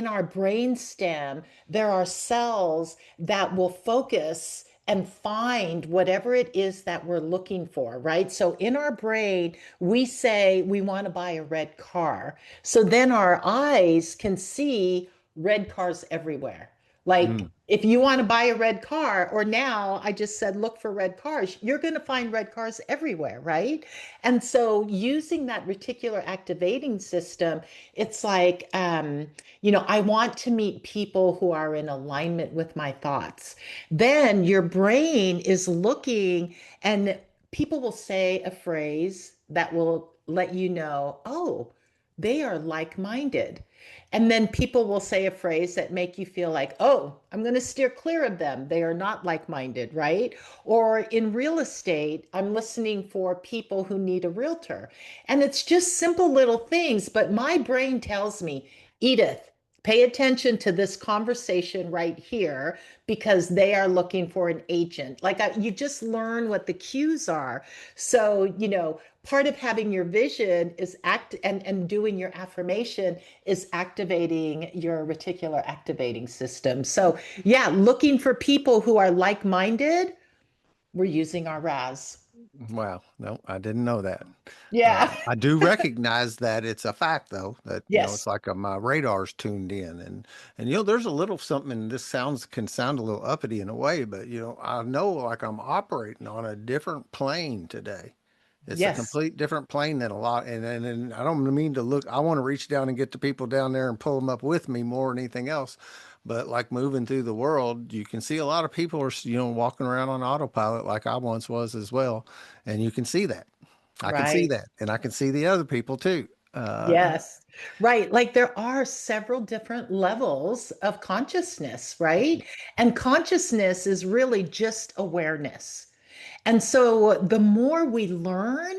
our brain stem, there are cells that will focus and find whatever it is that we're looking for, right? So in our brain, we say we want to buy a red car. So then our eyes can see red cars everywhere. Like Mm, if you want to buy a red car, or now I just said, look for red cars, you're going to find red cars everywhere, right? And so using that reticular activating system, it's like, I want to meet people who are in alignment with my thoughts. Then your brain is looking, and people will say a phrase that will let you know, oh, they are like-minded. And then people will say a phrase that make you feel like, oh, I'm going to steer clear of them. They are not like-minded, right? Or in real estate, I'm listening for people who need a realtor. And it's just simple little things, but my brain tells me, Edith, pay attention to this conversation right here because they are looking for an agent. Like you just learn what the cues are. So, part of having your vision is and doing your affirmation is activating your reticular activating system. So, yeah, looking for people who are like-minded, we're using our RAS. wow, no, I didn't know that. Yeah. I do recognize that it's a fact, though, that it's Yes. like my radar's tuned in, and there's a little something. And this can sound a little uppity in a way, but I know, like, I'm operating on a different plane today. It's a Yes. complete different plane than a lot, and I don't mean to look. I want to reach down and get the people down there and pull them up with me more than anything else. But like moving through the world, you can see a lot of people are walking around on autopilot like I once was as well, and you can see that. I can see Right. that, and I can see the other people too. Yes. Right. Like there are several different levels of consciousness, right? And consciousness is really just awareness. And so the more we learn,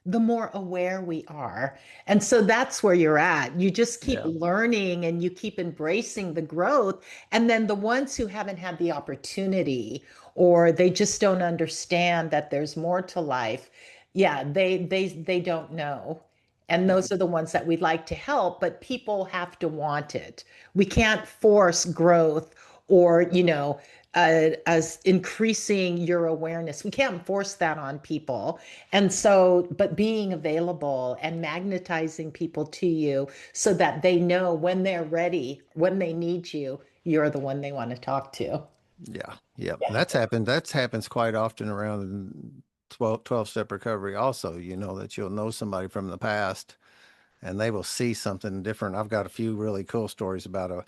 the more aware we are. And so that's where you're at. You just keep Yeah. learning and you keep embracing the growth. And then the ones who haven't had the opportunity or they just don't understand that there's more to life, yeah, they don't know. And those are the ones that we'd like to help, but people have to want it. We can't force growth or, as increasing your awareness. We can't force that on people. And so, but being available and magnetizing people to you so that they know when they're ready, when they need you, you're the one they want to talk to. Yeah. Yeah. Yeah. That's happened. That happens quite often around 12-step recovery also, that you'll know somebody from the past and they will see something different. I've got a few really cool stories about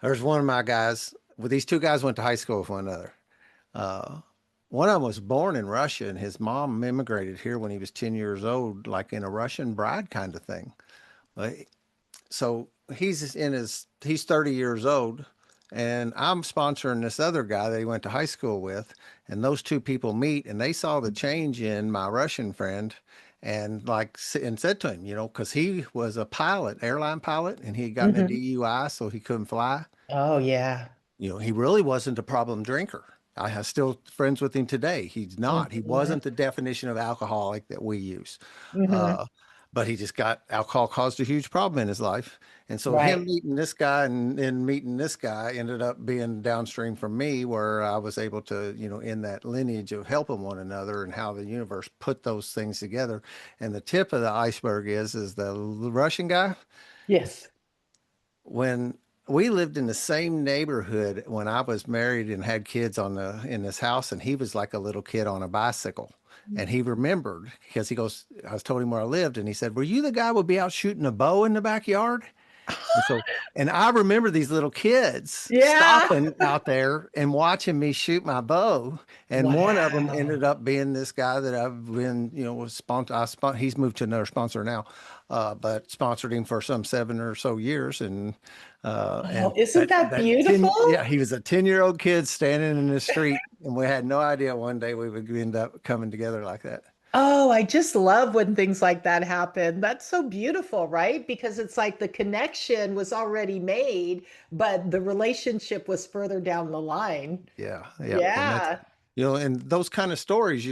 there's one of my guys, well, these two guys went to high school with one another. Uh, One of them was born in Russia and his mom immigrated here when he was 10 years old, like in a Russian bride kind of thing. Like, so he's 30 years old and I'm sponsoring this other guy that he went to high school with, and those two people meet and they saw the change in my Russian friend, and and said to him, because he was a pilot, airline pilot, and he had gotten a Hmm. DUI so he couldn't fly. Oh, yeah. He really wasn't a problem drinker. I have still friends with him today. He's not. He Hmm. wasn't the definition of alcoholic that we use. Hmm. Uh, but he just got alcohol caused a huge problem in his life. And so him Right. meeting this guy and meeting this guy ended up being downstream from me, where I was able to, in that lineage of helping one another and how the universe put those things together. And the tip of the iceberg is the Russian guy. Yes. When we lived in the same neighborhood when I was married and had kids in this house, and he was like a little kid on a bicycle. And he remembered because he goes, I was told him where I lived, and he said, "Were you the guy who would be out shooting a bow in the backyard?" And so, and I remember these little kids Yeah. stopping out there and watching me shoot my bow. And one of them Wow. ended up being this guy that I've been, was sponsor. He's moved to another sponsor now, but sponsored him for some 7 or so years. Oh, And isn't that yeah, beautiful? he was a 10-year-old kid standing in the street, and we had no idea one day we would end up coming together like that. Oh, I just love when things like that happen. That's so beautiful, right? Because it's like the connection was already made, but the relationship was further down the line. Yeah, yeah. And that's, Yeah. and those kind of stories,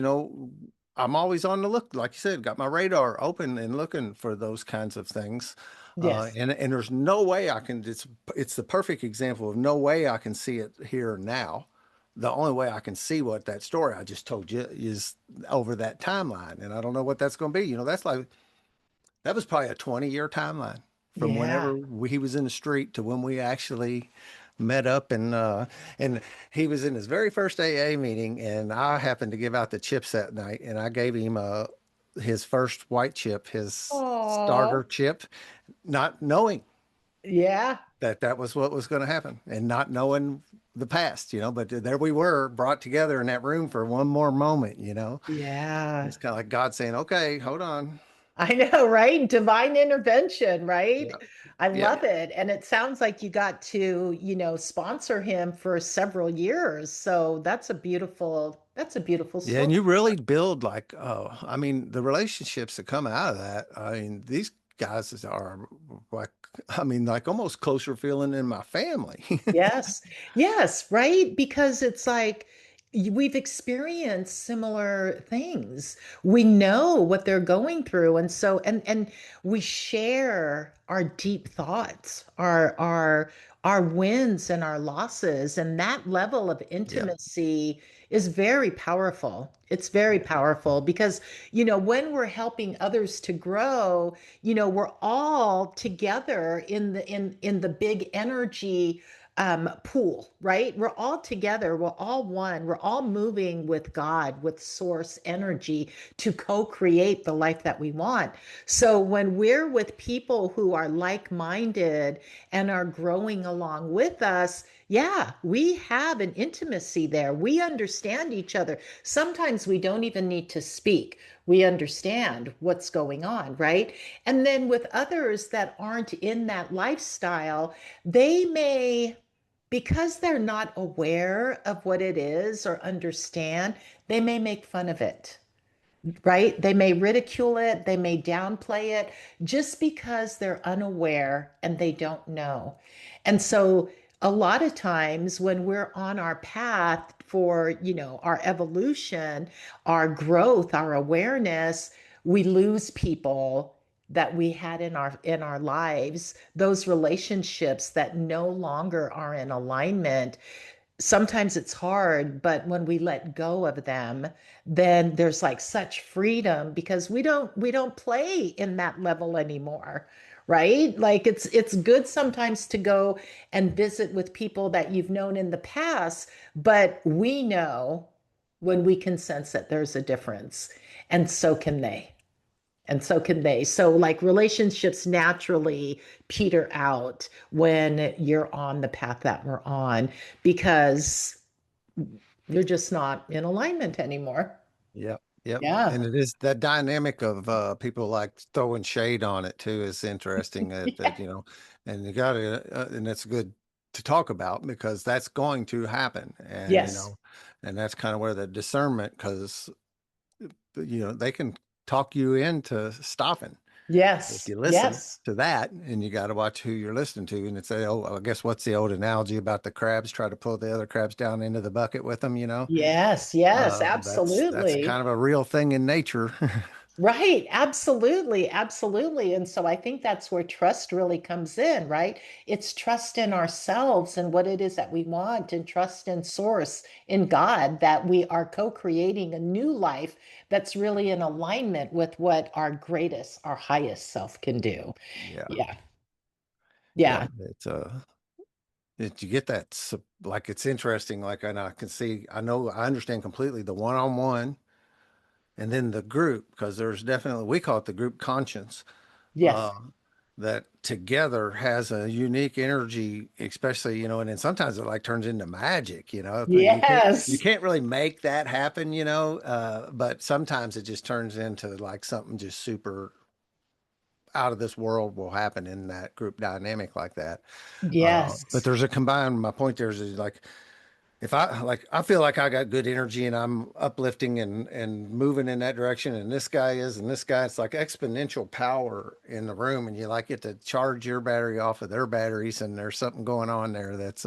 I'm always on the look, like you said, got my radar open and looking for those kinds of things. Yes. And there's no way it's the perfect example of no way I can see it here now. The only way I can see what that story I just told you is over that timeline. And I don't know what that's going to be. That was probably a 20-year timeline from Yeah. whenever he was in the street to when we actually met up, and he was in his very first AA meeting, and I happened to give out the chips that night, and I gave him his first white chip, his starter Oh, chip, not knowing yeah. that that was what was going to happen and not knowing the past, but there we were brought together in that room for one more moment. Yeah. It's kind of like God saying, "Okay, hold on." I know, right? Divine intervention, right? Yeah. I Yeah. love it. And it sounds like you got to, sponsor him for several years. So that's a beautiful Yeah, story. and you really build like, I mean, the relationships that come out of that. I mean, these guys are like, I mean, like almost closer feeling than my family. Yes. Yes, right? Because it's like we've experienced similar things. We know what they're going through. And so and we share our deep thoughts, our wins and our losses. And that level of Yeah, intimacy is very powerful. It's very powerful because, when we're helping others to grow, we're all together in the big energy pool, right? We're all together, we're all one, we're all moving with God, with source energy to co-create the life that we want. So when we're with people who are like-minded and are growing along with us, yeah, we have an intimacy there. We understand each other. Sometimes we don't even need to speak. We understand what's going on, right? And then with others that aren't in that lifestyle, they may, because they're not aware of what it is or understand, they may make fun of it, right? They may ridicule it, they may downplay it just because they're unaware and they don't know. And so a lot of times when we're on our path for, our evolution, our growth, our awareness, we lose people that we had in our lives, those relationships that no longer are in alignment. Sometimes it's hard, but when we let go of them, then there's like such freedom because we don't play in that level anymore, right? Like it's good sometimes to go and visit with people that you've known in the past, but we know when we can sense that there's a difference, and so can they. And so can they. So, like, relationships naturally peter out when you're on the path that we're on because you're just not in alignment anymore. yep, yep. Yeah. And it is that dynamic of people like throwing shade on it too is interesting. That and you got to, and it's good to talk about because that's going to happen, and Yes. and that's kind of where the discernment, because they can talk you into stopping. If Yes. you listen Yes. to that, and you got to watch who you're listening to, and it's oh, I guess what's the old analogy about the crabs try to pull the other crabs down into the bucket with them, you know? Yes. Yes. That's kind Absolutely. of a real thing in nature. Right, absolutely, absolutely. And so I think that's where trust really comes in, right? It's trust in ourselves and what it is that we want, and trust in source, in God, that we are co-creating a new life that's really in alignment with what our greatest, our highest self can do. Yeah, Yeah. yeah. Yeah. You get that like it's interesting. Like, and I can see, I know, I understand completely the one-on-one, and then the group, because there's definitely, we call it the group conscience, Yes. uh, that together has a unique energy, especially, you know, and then sometimes it like turns into magic, you know, you Yes. can't really make that happen, you know, but sometimes it just turns into like something just super out of this world will happen in that group dynamic like that. But Yes. there's a combined, my point there is like, if I like, I feel like I got good energy and I'm uplifting and moving in that direction, and this guy is, and this guy, it's like exponential power in the room, and you like get to charge your battery off of their batteries, and there's something going on there that's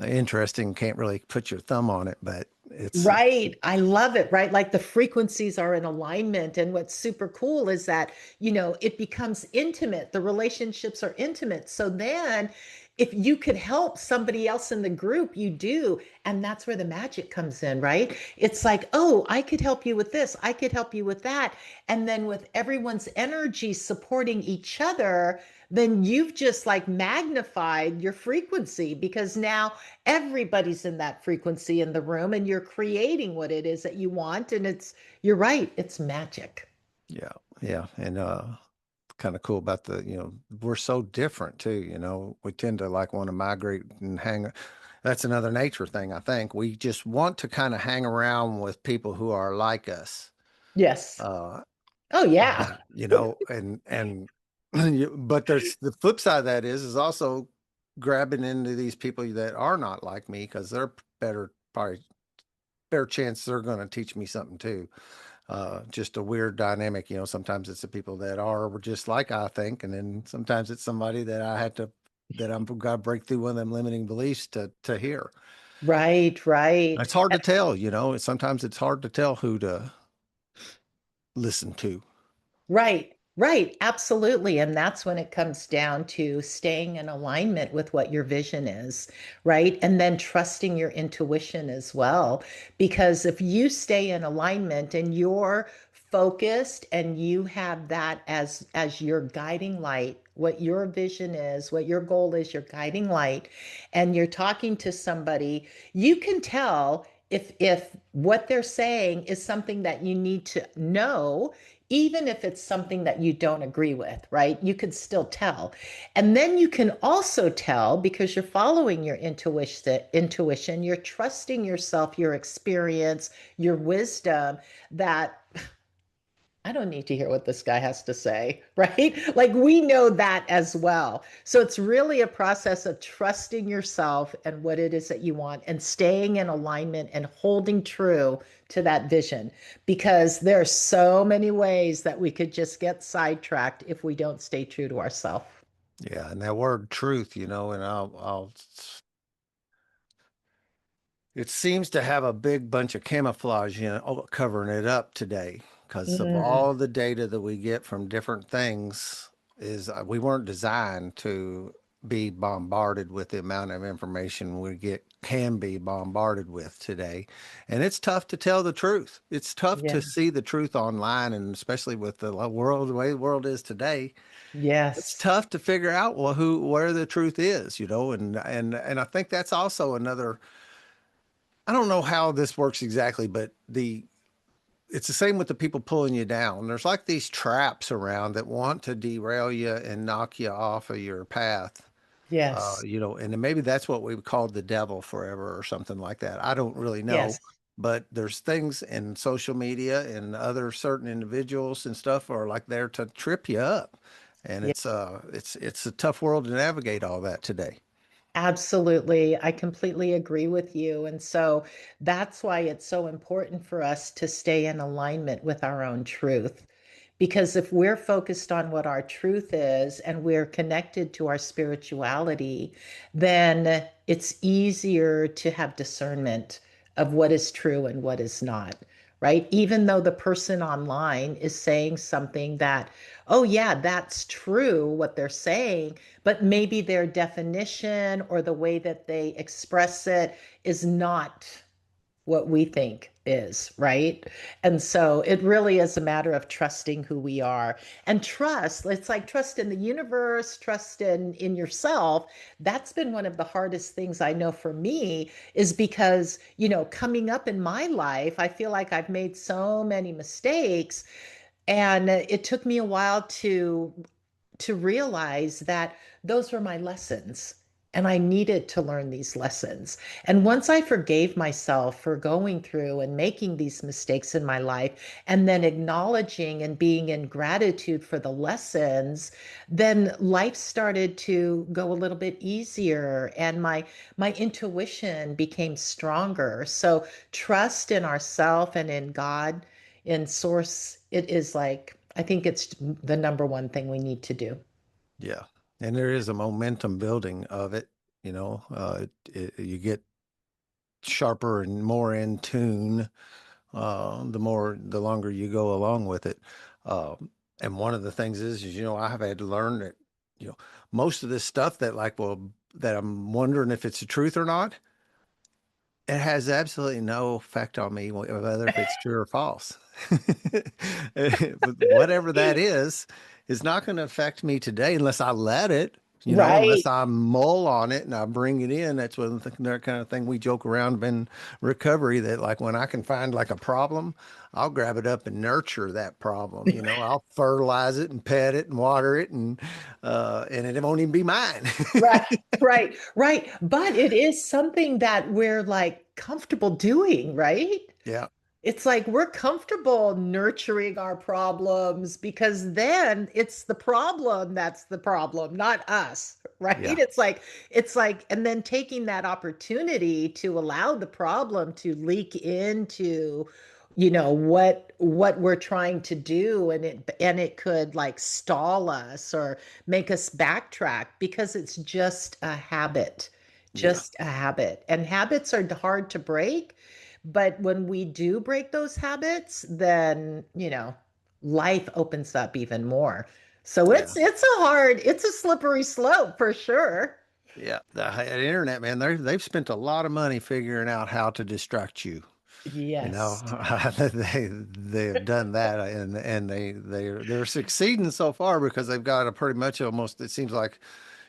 interesting. Can't really put your thumb on it, but it's Right. I love it, right? Like the frequencies are in alignment. And what's super cool is that, it becomes intimate. The relationships are intimate. So then if you could help somebody else in the group, you do. And that's where the magic comes in, right? It's like, oh, I could help you with this. I could help you with that. And then with everyone's energy supporting each other, then you've just like magnified your frequency, because now everybody's in that frequency in the room and you're creating what it is that you want. And you're right, it's magic. yeah, yeah, and kind of cool about the, you know, we're so different too, you know, we tend to like want to migrate and hang. That's another nature thing. I think we just want to kind of hang around with people who are like us. Yes. uh Oh, yeah. you know, and but there's the flip side of that is also grabbing into these people that are not like me, because they're better, probably better chance they're going to teach me something too. Just a weird dynamic, you know. Sometimes it's the people that are just like I think, and then sometimes it's somebody that I had to, that I'm got to break through one of them limiting beliefs to hear. Right, right. It's hard to tell, you know. Sometimes it's hard to tell who to listen to. Right, right, absolutely. And that's when it comes down to staying in alignment with what your vision is, right? And then trusting your intuition as well. Because if you stay in alignment and you're focused and you have that as your guiding light, what your vision is, what your goal is, your guiding light, and you're talking to somebody, you can tell if what they're saying is something that you need to know, even if it's something that you don't agree with, right? You could still tell. And then you can also tell, because you're following your intuition, you're trusting yourself, your experience, your wisdom, that I don't need to hear what this guy has to say, right? Like we know that as well. So it's really a process of trusting yourself and what it is that you want, and staying in alignment and holding true to that vision, because there are so many ways that we could just get sidetracked if we don't stay true to ourselves. Yeah, and that word truth, you know, and I'll it seems to have a big bunch of camouflage in it, covering it up today, because of Mm, all the data that we get from different things. Is we weren't designed to be bombarded with the amount of information we get, can be bombarded with today. And it's tough to tell the truth. It's tough yeah. to see the truth online, and especially with the world, the way the world is today. It's Yes. tough to figure out, well, where the truth is, you know. And I think that's also another, I don't know how this works exactly, but it's the same with the people pulling you down. There's like these traps around that want to derail you and knock you off of your path. Yes. You know, and then maybe that's what we've called the devil forever or something like that. I don't really know, Yes. but there's things in social media and other certain individuals and stuff are like there to trip you up. And it's a tough world to navigate all that today. Absolutely. I completely agree with you. And so that's why it's so important for us to stay in alignment with our own truth, Because if we're focused on what our truth is and we're connected to our spirituality, then it's easier to have discernment of what is true and what is not, right? Even though the person online is saying something that, oh, yeah, that's true, what they're saying, but maybe their definition or the way that they express it is not what we think is, right? And so it really is a matter of trusting who we are. And trust, it's like trust in the universe, trust in yourself. That's been one of the hardest things I know for me is because, coming up in my life, I feel like I've made so many mistakes and it took me a while to realize that those were my lessons and I needed to learn these lessons. And once I forgave myself for going through and making these mistakes in my life, and then acknowledging and being in gratitude for the lessons, then life started to go a little bit easier and my intuition became stronger. So trust in ourself and in God, in source, it is like I think it's the number one thing we need to do. Yeah. And there is a momentum building of it, you get sharper and more in tune, the longer you go along with it. And one of the things is, I have had to learn that, you know, most of this stuff that I'm wondering if it's the truth or not, it has absolutely no effect on me whether if it's true or false. But whatever that is not going to affect me today unless I let it, unless Right. I mull on it and I bring it in. That's one the kind of thing we joke around in recovery that like when I can find like a problem, I'll grab it up and nurture that problem. I'll fertilize it and pet it and water it and it won't even be mine. Right, right, right. But it is something that we're like comfortable doing, right? Yeah, It's like we're comfortable nurturing our problems because then it's the problem that's the problem, not us, right? yeah, And then taking that opportunity to allow the problem to leak into, what we're trying to do, and it could like stall us or make us backtrack because it's yeah, just a habit. And habits are hard to break, but when we do break those habits, then, life opens up even more. So yeah. it's a slippery slope for sure. Yeah, the internet, man, they've spent a lot of money figuring out how to distract you. You know, Yes. they've done that, and they're succeeding so far because they've got a pretty much almost. It seems like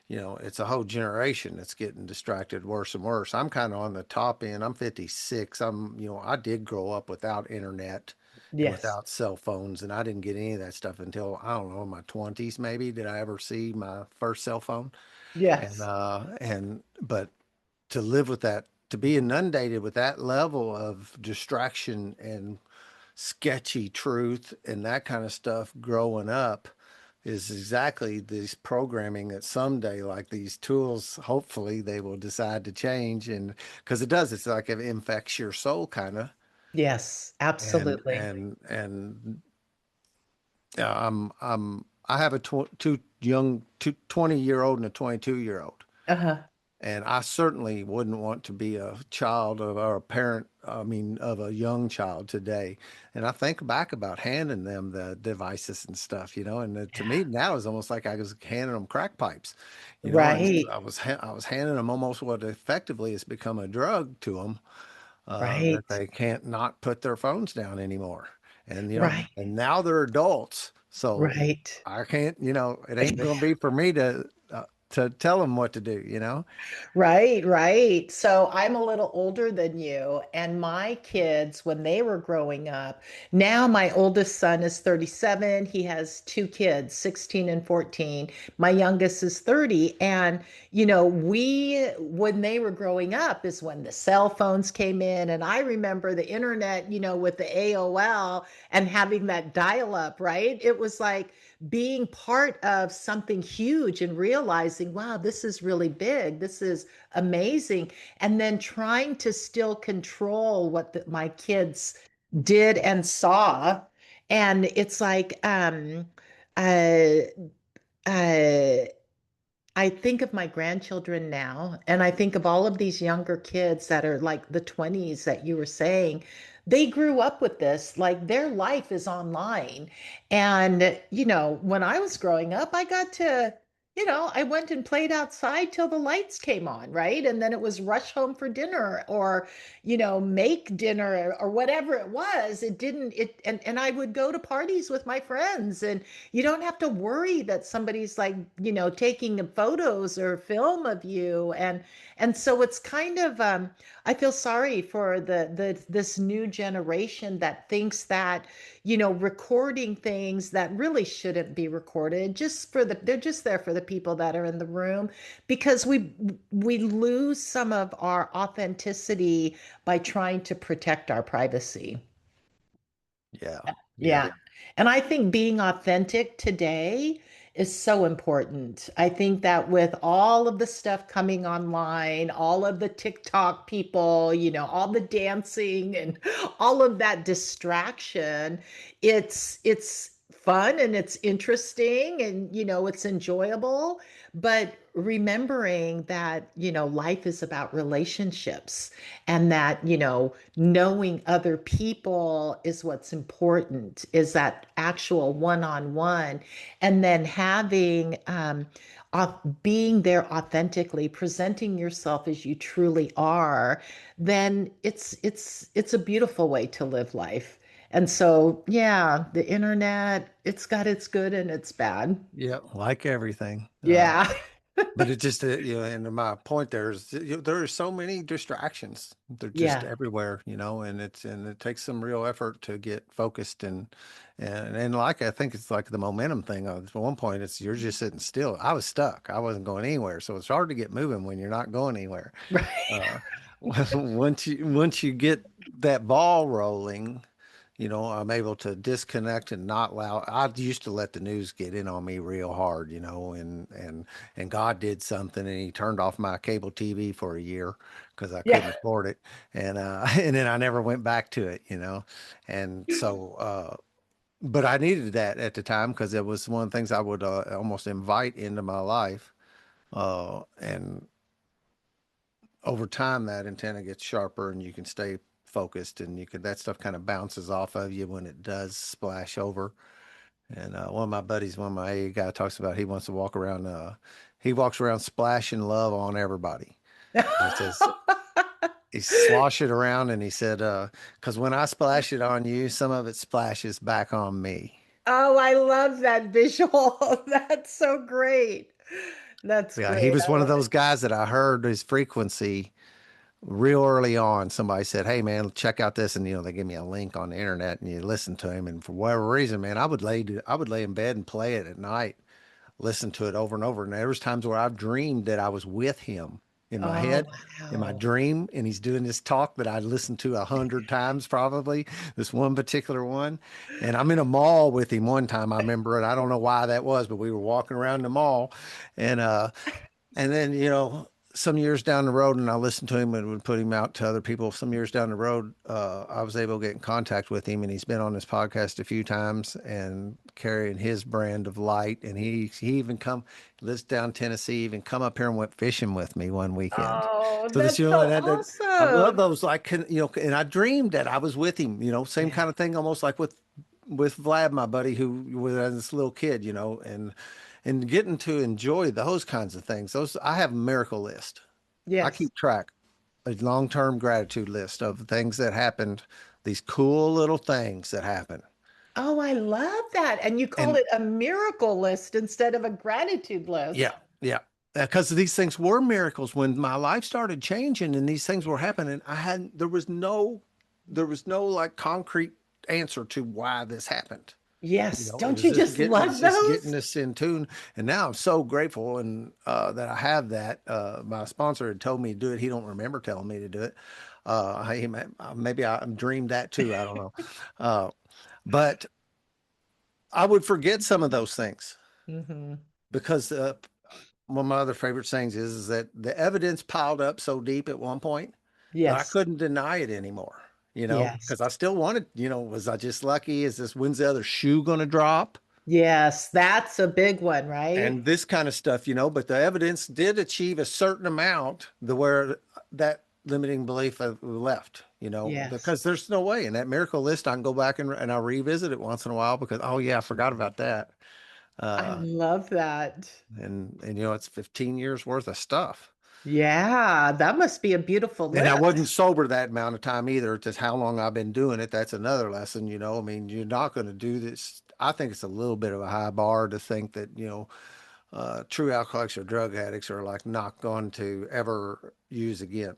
it's a whole generation that's getting distracted worse and worse. I'm kind of on the top end. I'm 56. I did grow up without internet and Yes. without cell phones, and I didn't get any of that stuff until I don't know, in my 20s maybe. Did I ever see my first cell phone? Yes. But to live with that, to be inundated with that level of distraction and sketchy truth and that kind of stuff growing up is exactly this programming that someday, like these tools, hopefully they will decide to change. And because it does, it's like it infects your soul kind of. Yes. And, Absolutely. and, and, I have a two young, 20-year-old and a 22-year-old. Uh-huh. And I certainly wouldn't want to be a child of or a parent, I mean, of a young child today. And I think back about handing them the devices and stuff, and to Yeah. me now is almost like I was handing them crack pipes, and Right. I was handing them almost what effectively has become a drug to them, that Right. they can't not put their phones down anymore. And, Right. and now they're adults. So Right. I can't, it ain't going to be for me to tell them what to do. Right, right. So I'm a little older than you, and my kids, when they were growing up, now my oldest son is 37. He has two kids, 16 and 14. My youngest is 30. And, when they were growing up is when the cell phones came in. And I remember the internet, with the AOL and having that dial up, right? It was like, being part of something huge and realizing, wow, this is really big. This is amazing. And then trying to still control what my kids did and saw. And it's like, uh, uh, I think of my grandchildren now, and I think of all of these younger kids that are like the 20s that you were saying. They grew up with this, like their life is online. And, when I was growing up, I got to, I went and played outside till the lights came on, right? And then it was rush home for dinner or, make dinner or whatever it was. It didn't, it, and I would go to parties with my friends, and you don't have to worry that somebody's like, taking photos or film of you. And so it's kind of I feel sorry for the this new generation that thinks that, recording things that really shouldn't be recorded just for they're just there for the people that are in the room, because we lose some of our authenticity by trying to protect our privacy. Yeah. Yeah. Yeah. And I think being authentic today is so important. I think that with all of the stuff coming online, all of the TikTok people, all the dancing and all of that distraction, it's fun and it's interesting and it's enjoyable, but remembering that, life is about relationships, and that, knowing other people is what's important, is that actual one-on-one, and then having being there authentically, presenting yourself as you truly are, then it's a beautiful way to live life. And so, yeah, the internet, it's got its good and its bad. Yeah. Like everything. Yeah. But it just, and my point there is, there are so many distractions. They're just Yeah. everywhere, and it takes some real effort to get focused and like, I think it's like the momentum thing. At one point, it's you're just sitting still. I was stuck. I wasn't going anywhere. So it's hard to get moving when you're not going anywhere. Right. Uh, once you get that ball rolling, I'm able to disconnect and not allow. I used to let the news get in on me real hard, and God did something, and He turned off my cable TV for a year because I Yeah. couldn't afford it, and and then I never went back to it. And so, but I needed that at the time because it was one of the things I would almost invite into my life, and over time that antenna gets sharper, and you can stay focused, and that stuff kind of bounces off of you when it does splash over. And one of my buddies, one of my AA guy, talks about he wants to walk around. He walks around splashing love on everybody. He says he slosh it around, and he said, "Because when I splash it on you, some of it splashes back on me." Oh, I love that visual. That's so great. That's Yeah, he great. was I one of love those guys that I heard his frequency real early on. Somebody said, "Hey, man, check out this," and they give me a link on the internet, and you listen to him. And for whatever reason, man, I would lay in bed and play it at night, listen to it over and over. And there was times where I've dreamed that I was with him in my Oh, head, in my wow. dream, and he's doing this talk that I listened to 100 times probably. This one particular one, and I'm in a mall with him one time. I remember it. I don't know why that was, but we were walking around the mall, and then, some years down the road, and I listened to him and would put him out to other people. Some years down the road, I was able to get in contact with him, and he's been on this podcast a few times and carrying his brand of light. And he even lives down Tennessee, even come up here and went fishing with me one weekend. Oh, So this, that's so that I love awesome. those. Like, and I dreamed that I was with him. Same Yeah. kind of thing, almost like with Vlad, my buddy, who was this little kid, and getting to enjoy those kinds of things. Those I have a miracle list. I Yes. keep track, a long-term gratitude list of things that happened, these cool little things that happen. Oh, I love that. And you called And it a miracle list instead of a gratitude yeah, list. yeah. Because these things were miracles when my life started changing and these things were happening. There was no like concrete answer to why this happened. Yes. It Don't was you just just getting love it's just getting those? us in tune. And now I'm so grateful and that I have that. My sponsor had told me to do it. He don't remember telling me to do it. Maybe I dreamed that too. I don't know. Uh, but I would forget some of those things Hmm. because one of my other favorite sayings is that the evidence piled up so deep at one point that I Yes. couldn't deny it anymore. Yes. because I still wanted, was I just lucky? When's the other shoe going to drop? Yes, that's a big one, right? And this kind of stuff, but the evidence did achieve a certain amount the where that limiting belief left, Yes. because there's no way in that miracle list I can go back and I'll revisit it once in a while because, oh yeah, I forgot about that. I Uh, love that. and it's 15 years worth of stuff. Yeah, that must be a beautiful And I wasn't list. sober that amount of time either. Just how long I've been doing it. That's another lesson. I mean, you're not going to do this. I think it's a little bit of a high bar to think that, true alcoholics or drug addicts are like not going to ever use again,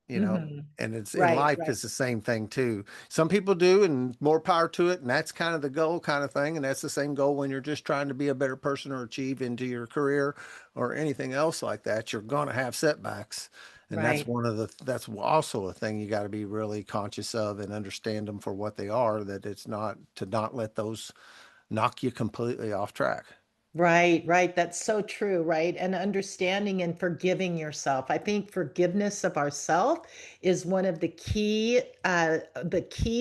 you know. Hmm. And it's in Right, life right, is the same thing too. Some people do, and more power to it. And that's kind of the goal, kind of thing. And that's the same goal when you're just trying to be a better person or achieve into your career or anything else like that. You're going to have setbacks. And right. that's also a thing you got to be really conscious of and understand them for what they are, that it's not to not let those knock you completely off track. Right, right. That's so true, right? And understanding and forgiving yourself. I think forgiveness of ourself is one of the key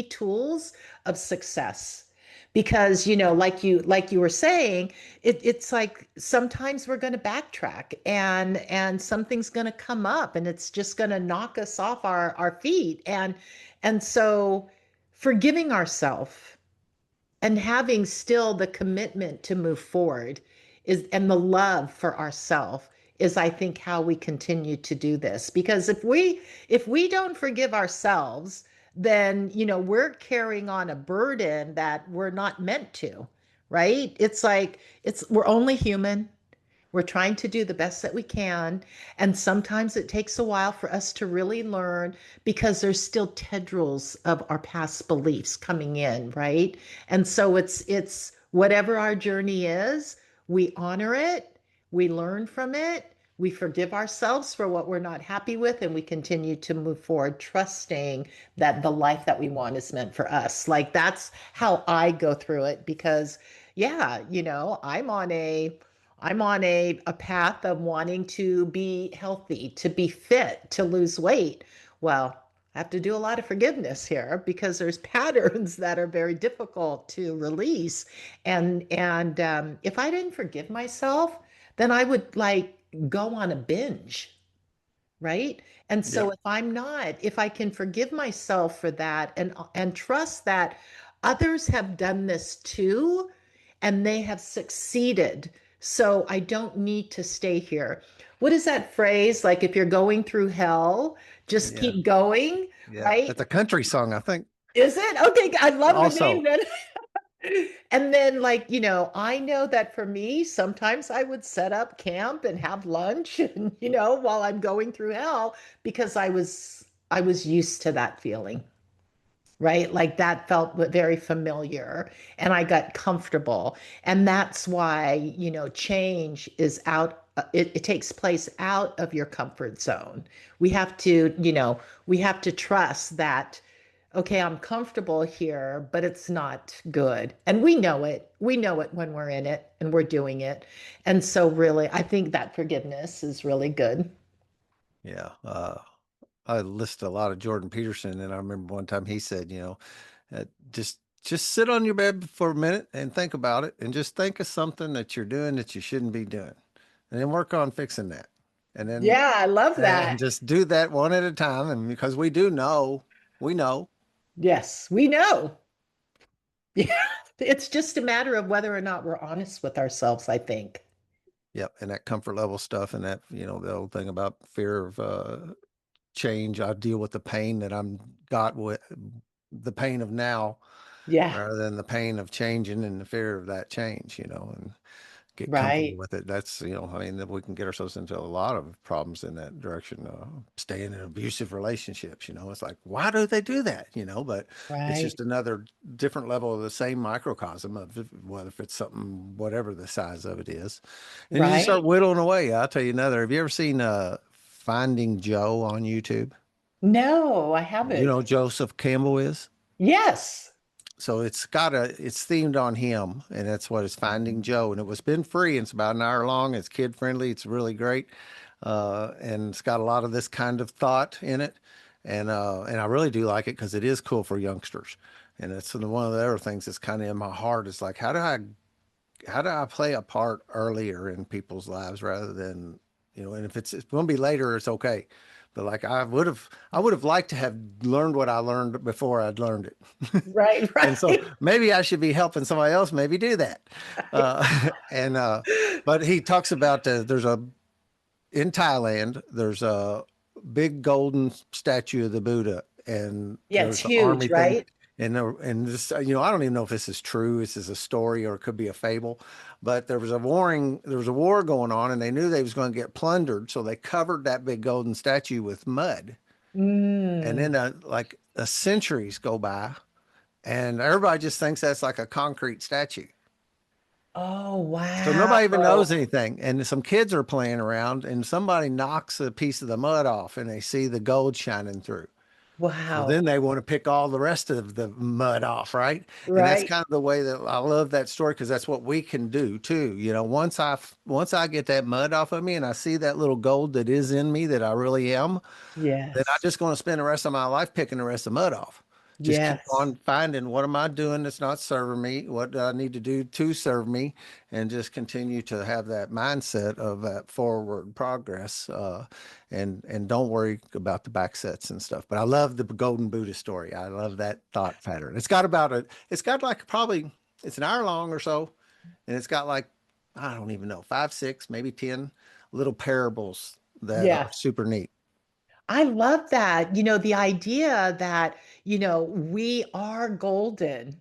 tools of success. Because, like you were saying, it's like sometimes we're going to backtrack and something's going to come up and it's just going to knock us off our feet. And so forgiving ourselves and having still the commitment to move forward is and the love for ourself is, I think, how we continue to do this. Because if we don't forgive ourselves, then we're carrying on a burden that we're not meant to, right? It's like we're only human. We're trying to do the best that we can. And sometimes it takes a while for us to really learn because there's still tendrils of our past beliefs coming in, right? And so it's whatever our journey is, we honor it, we learn from it, we forgive ourselves for what we're not happy with, and we continue to move forward, trusting that the life that we want is meant for us. Like that's how I go through it because yeah, I'm on a path of wanting to be healthy, to be fit, to lose weight. Well, I have to do a lot of forgiveness here because there's patterns that are very difficult to release. And if I didn't forgive myself, then I would like go on a binge, right? And Yeah. so if I can forgive myself for that and trust that others have done this too and they have succeeded. So I don't need to stay here. What is that phrase? Like if you're going through hell, just Yeah. keep going, Yeah. right? That's a country song, I think. Is it? Okay, I love the name Also, then. And then, like, I know that for me, sometimes I would set up camp and have lunch and, while I'm going through hell because I was used to that feeling, right? Like that felt very familiar and I got comfortable. And that's why, change is it takes place out of your comfort zone. We have to trust that okay, I'm comfortable here, but it's not good. And we know it. We know it when we're in it and we're doing it. And so, really, I think that forgiveness is really good. yeah. I listened to a lot of Jordan Peterson, and I remember one time he said, uh, just just sit on your bed for a minute and think about it, and just think of something that you're doing that you shouldn't be doing, and then work on fixing that, and then Yeah, I love and that. just do that one at a time. And because we do know, we know. Yes, we know. Yeah, it's just a matter of whether or not we're honest with ourselves, I think. Yep, and that comfort level stuff, and that the old thing about fear of change. I deal with the pain that I'm got with the pain of now Yeah, rather than the pain of changing and the fear of that change, and get comfortable right, with it. That's, I mean, that we can get ourselves into a lot of problems in that direction. Staying in abusive relationships, it's like, why do they do that? But it's right, just another different level of the same microcosm of whether if it's something, whatever the size of it is. And you just start right. whittling away. I'll tell you another. Have you ever seen Finding Joe on YouTube? No, I You know haven't. who Joseph Campbell is? Yes. So it's themed on him, and that's what it's Finding Joe. And it was been free, and it's about an hour long. It's kid friendly. It's really great. And it's got a lot of this kind of thought in it. and I really do like it because it is cool for youngsters. And it's one of the other things that's kind of in my heart is like, how do I play a part earlier in people's lives rather than, and if it's going to be later, it's okay. But like I would have liked to have learned what I learned before I'd learned it. Right, And so right. maybe I should be helping somebody else maybe do that. And but he talks about there's a in Thailand there's a big golden statue of the Buddha, and Yeah, it's there's an huge, army thing. right? And this, I don't even know if this is true. This is a story or it could be a fable, but there was a war going on, and they knew they was going to get plundered, so they covered that big golden statue with mud. And Mm. then like centuries go by, and everybody just thinks that's like a concrete statue. Oh, So nobody even knows wow. anything. And some kids are playing around, and somebody knocks a piece of the mud off, and they see the gold shining through. So then Wow. they want to pick all the rest of the mud off, right? And that's Right. kind of the way that I love that story because that's what we can do too. Once I get that mud off of me and I see that little gold that is in me that I really am, then I'm Yes. just going to spend the rest of my life picking the rest of the mud off. Just keep Yes. on finding what am I doing that's not serving me? What do I need to do to serve me? And just continue to have that mindset of that forward progress. And don't worry about the back sets and stuff. But I love the Golden Buddha story. I love that thought pattern. It's got like probably it's an hour long or so, and it's got like I don't even know, 5, 6, maybe 10 little parables that are Yeah. super neat. I love that. The idea that, we are golden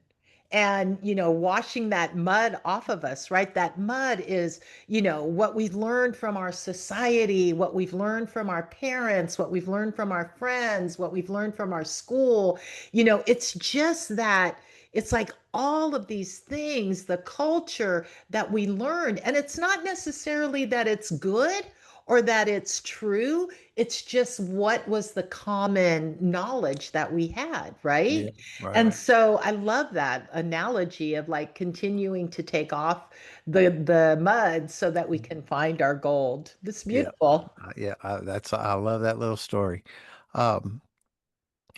and, washing that mud off of us, right? That mud is, what we've learned from our society, what we've learned from our parents, what we've learned from our friends, what we've learned from our school. It's just that it's like all of these things, the culture that we learned. And it's not necessarily that it's good or that it's true. It's just what was the common knowledge that we had, Yeah, right? right. And so I love that analogy of like continuing to take off the mud so that we can find our gold. It's Yeah, beautiful. I love that little story. Um,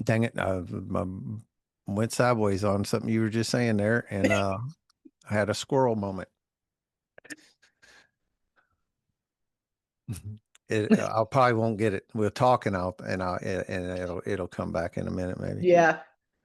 Dang it, went sideways on something you were just saying there, and I had a squirrel moment. I probably won't get it. We'll talk, and it'll come back in a minute, maybe. Yeah,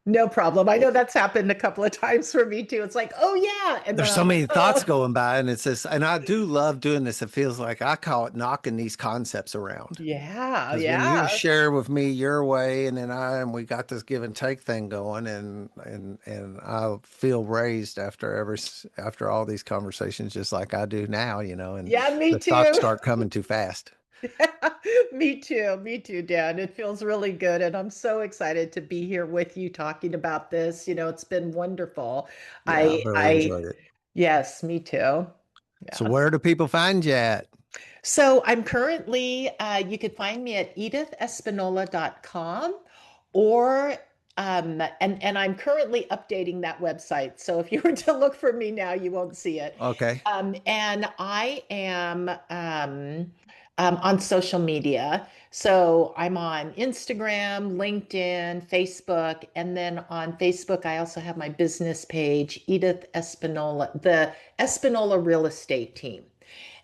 no problem. I know that's happened a couple of times for me too. It's like, oh yeah. And then There's I'm so like, many thoughts oh, going by, and it's just, and I do love doing this. It feels like I call it knocking these concepts around. yeah, Because when you yeah. share with me your way, and then and we got this give and take thing going, and I feel raised after all these conversations, just like I do now, and Yeah, me the thoughts too. start coming too fast. Me too. Me too, Dan. It feels really good. And I'm so excited to be here with you talking about this. It's been wonderful. Yeah, I've really enjoyed it. Yes, me too. So Yeah. where do people find you at? So I'm currently, you could find me at edithespinola.com or, and I'm currently updating that website. So if you were to look for me now, you won't see it. Okay. And I am on social media. So I'm on Instagram, LinkedIn, Facebook, and then on Facebook, I also have my business page, Edith Espinola, the Espinola Real Estate Team.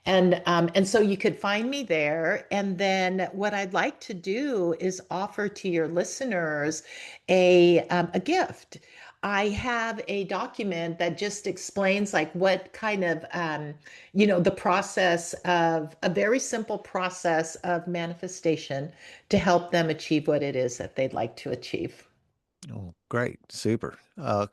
And so you could find me there. And then what I'd like to do is offer to your listeners a gift. I have a document that just explains like what kind of the process of a very simple process of manifestation to help them achieve what it is that they'd like to achieve. Oh, great. Super.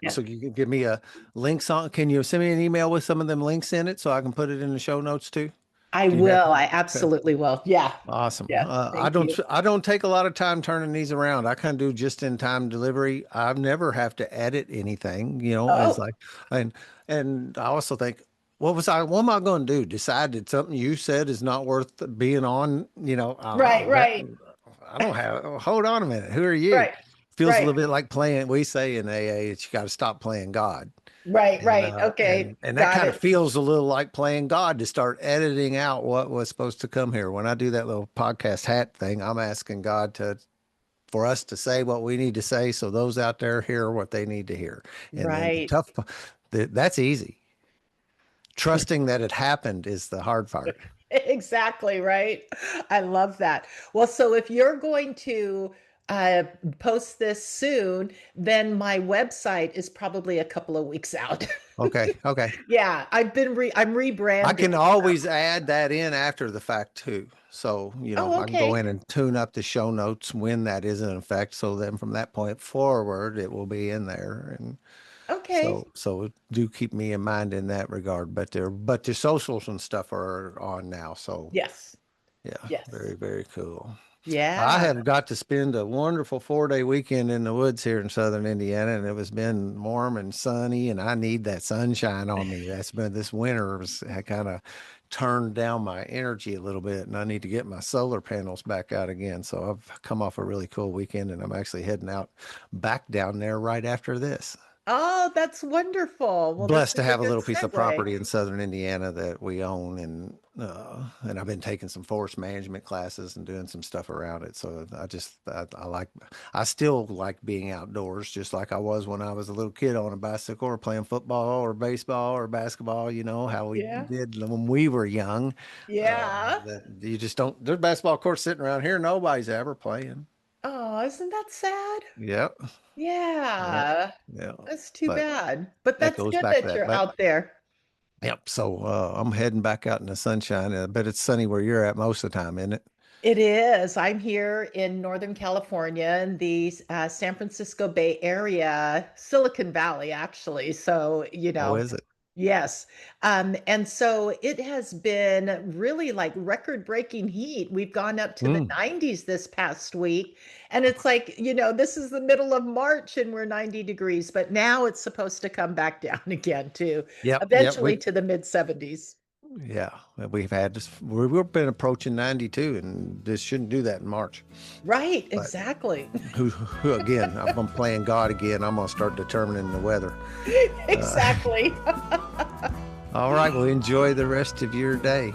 Yeah. So you can give me a links on, can you send me an email with some of them links in it so I can put it in the show notes too? I Do you have will. that? I Okay. absolutely will. Yeah. Awesome. Yeah. I Thank don't you. I don't take a lot of time turning these around. I kind of do just in time delivery. I never have to edit anything, it's Oh, like and and I also think what am I going to do? Decide that something you said is not worth being on, right, right, I don't have hold on a minute. Who are you? right, Feels a right. little bit like playing we say in AA that you got to stop playing God. Right, And right. uh Okay. and and that Got kind of it. feels a little like playing God to start editing out what was supposed to come here. When I do that little podcast hat thing, I'm asking God to for us to say what we need to say, so those out there hear what they need to hear. And then the Right. tough, that's easy. Trusting that it happened is the hard part. Exactly, right? I love that. Well, so if you're going to uh, post this soon, then my website is probably a couple of weeks out. Okay, okay. Yeah, I'm I rebranding. can always add that in after the fact too. So, Oh, I can go okay. in and tune up the show notes when that is in effect. So then from that point forward, it will be in there. And Okay. so do keep me in mind in that regard. But the socials and stuff are on now. So Yes. yeah, Yes. very, very cool. I Yeah. have got to spend a wonderful 4-day weekend in the woods here in southern Indiana, and it was been warm and sunny, and I need that sunshine on me. That's been this winter has kind of turned down my energy a little bit, and I need to get my solar panels back out again. So I've come off a really cool weekend, and I'm actually heading out back down there right after this. Oh, that's wonderful. Well, this Blessed to is a have a good little piece of segue. property in southern Indiana that we own, and I've been taking some forest management classes and doing some stuff around it. So I still like being outdoors, just like I was when I was a little kid on a bicycle or playing football or baseball or basketball. You know how we Yeah. did when we were young. Yeah. That you just don't. There's basketball courts sitting around here. Nobody's ever playing. Oh, isn't that sad? Yep. Yep. Yeah. Yeah. That's too But bad. But that that's goes good back to that that. you're But out there. Yep. So I'm heading back out in the sunshine. I bet it's sunny where you're at most of the time, isn't it? It is. I'm here in Northern California in the San Francisco Bay Area, Silicon Valley, actually. So, Oh, is it? yes. And so it has been really like record-breaking heat. We've gone up to the Mm. 90s this past week. And it's like, this is the middle of March and we're 90 degrees, but now it's supposed to come back down again to Yep. Yep. eventually to the mid 70s. Yeah. We've had this. We've been approaching 92, and this shouldn't do that in March. Right, But exactly. who again? I'm playing God again. I'm gonna start determining the weather. Uh, Exactly. all right. Well, enjoy the rest of your day.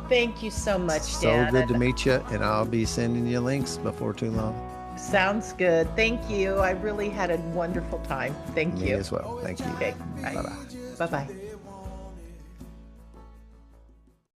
Thank you so much, So Dan. good to meet you, and I'll be sending you links before too long. Sounds good. Thank you. I really had a wonderful time. Thank Me you. as well. Thank you. Okay, bye. Bye bye. Bye-bye.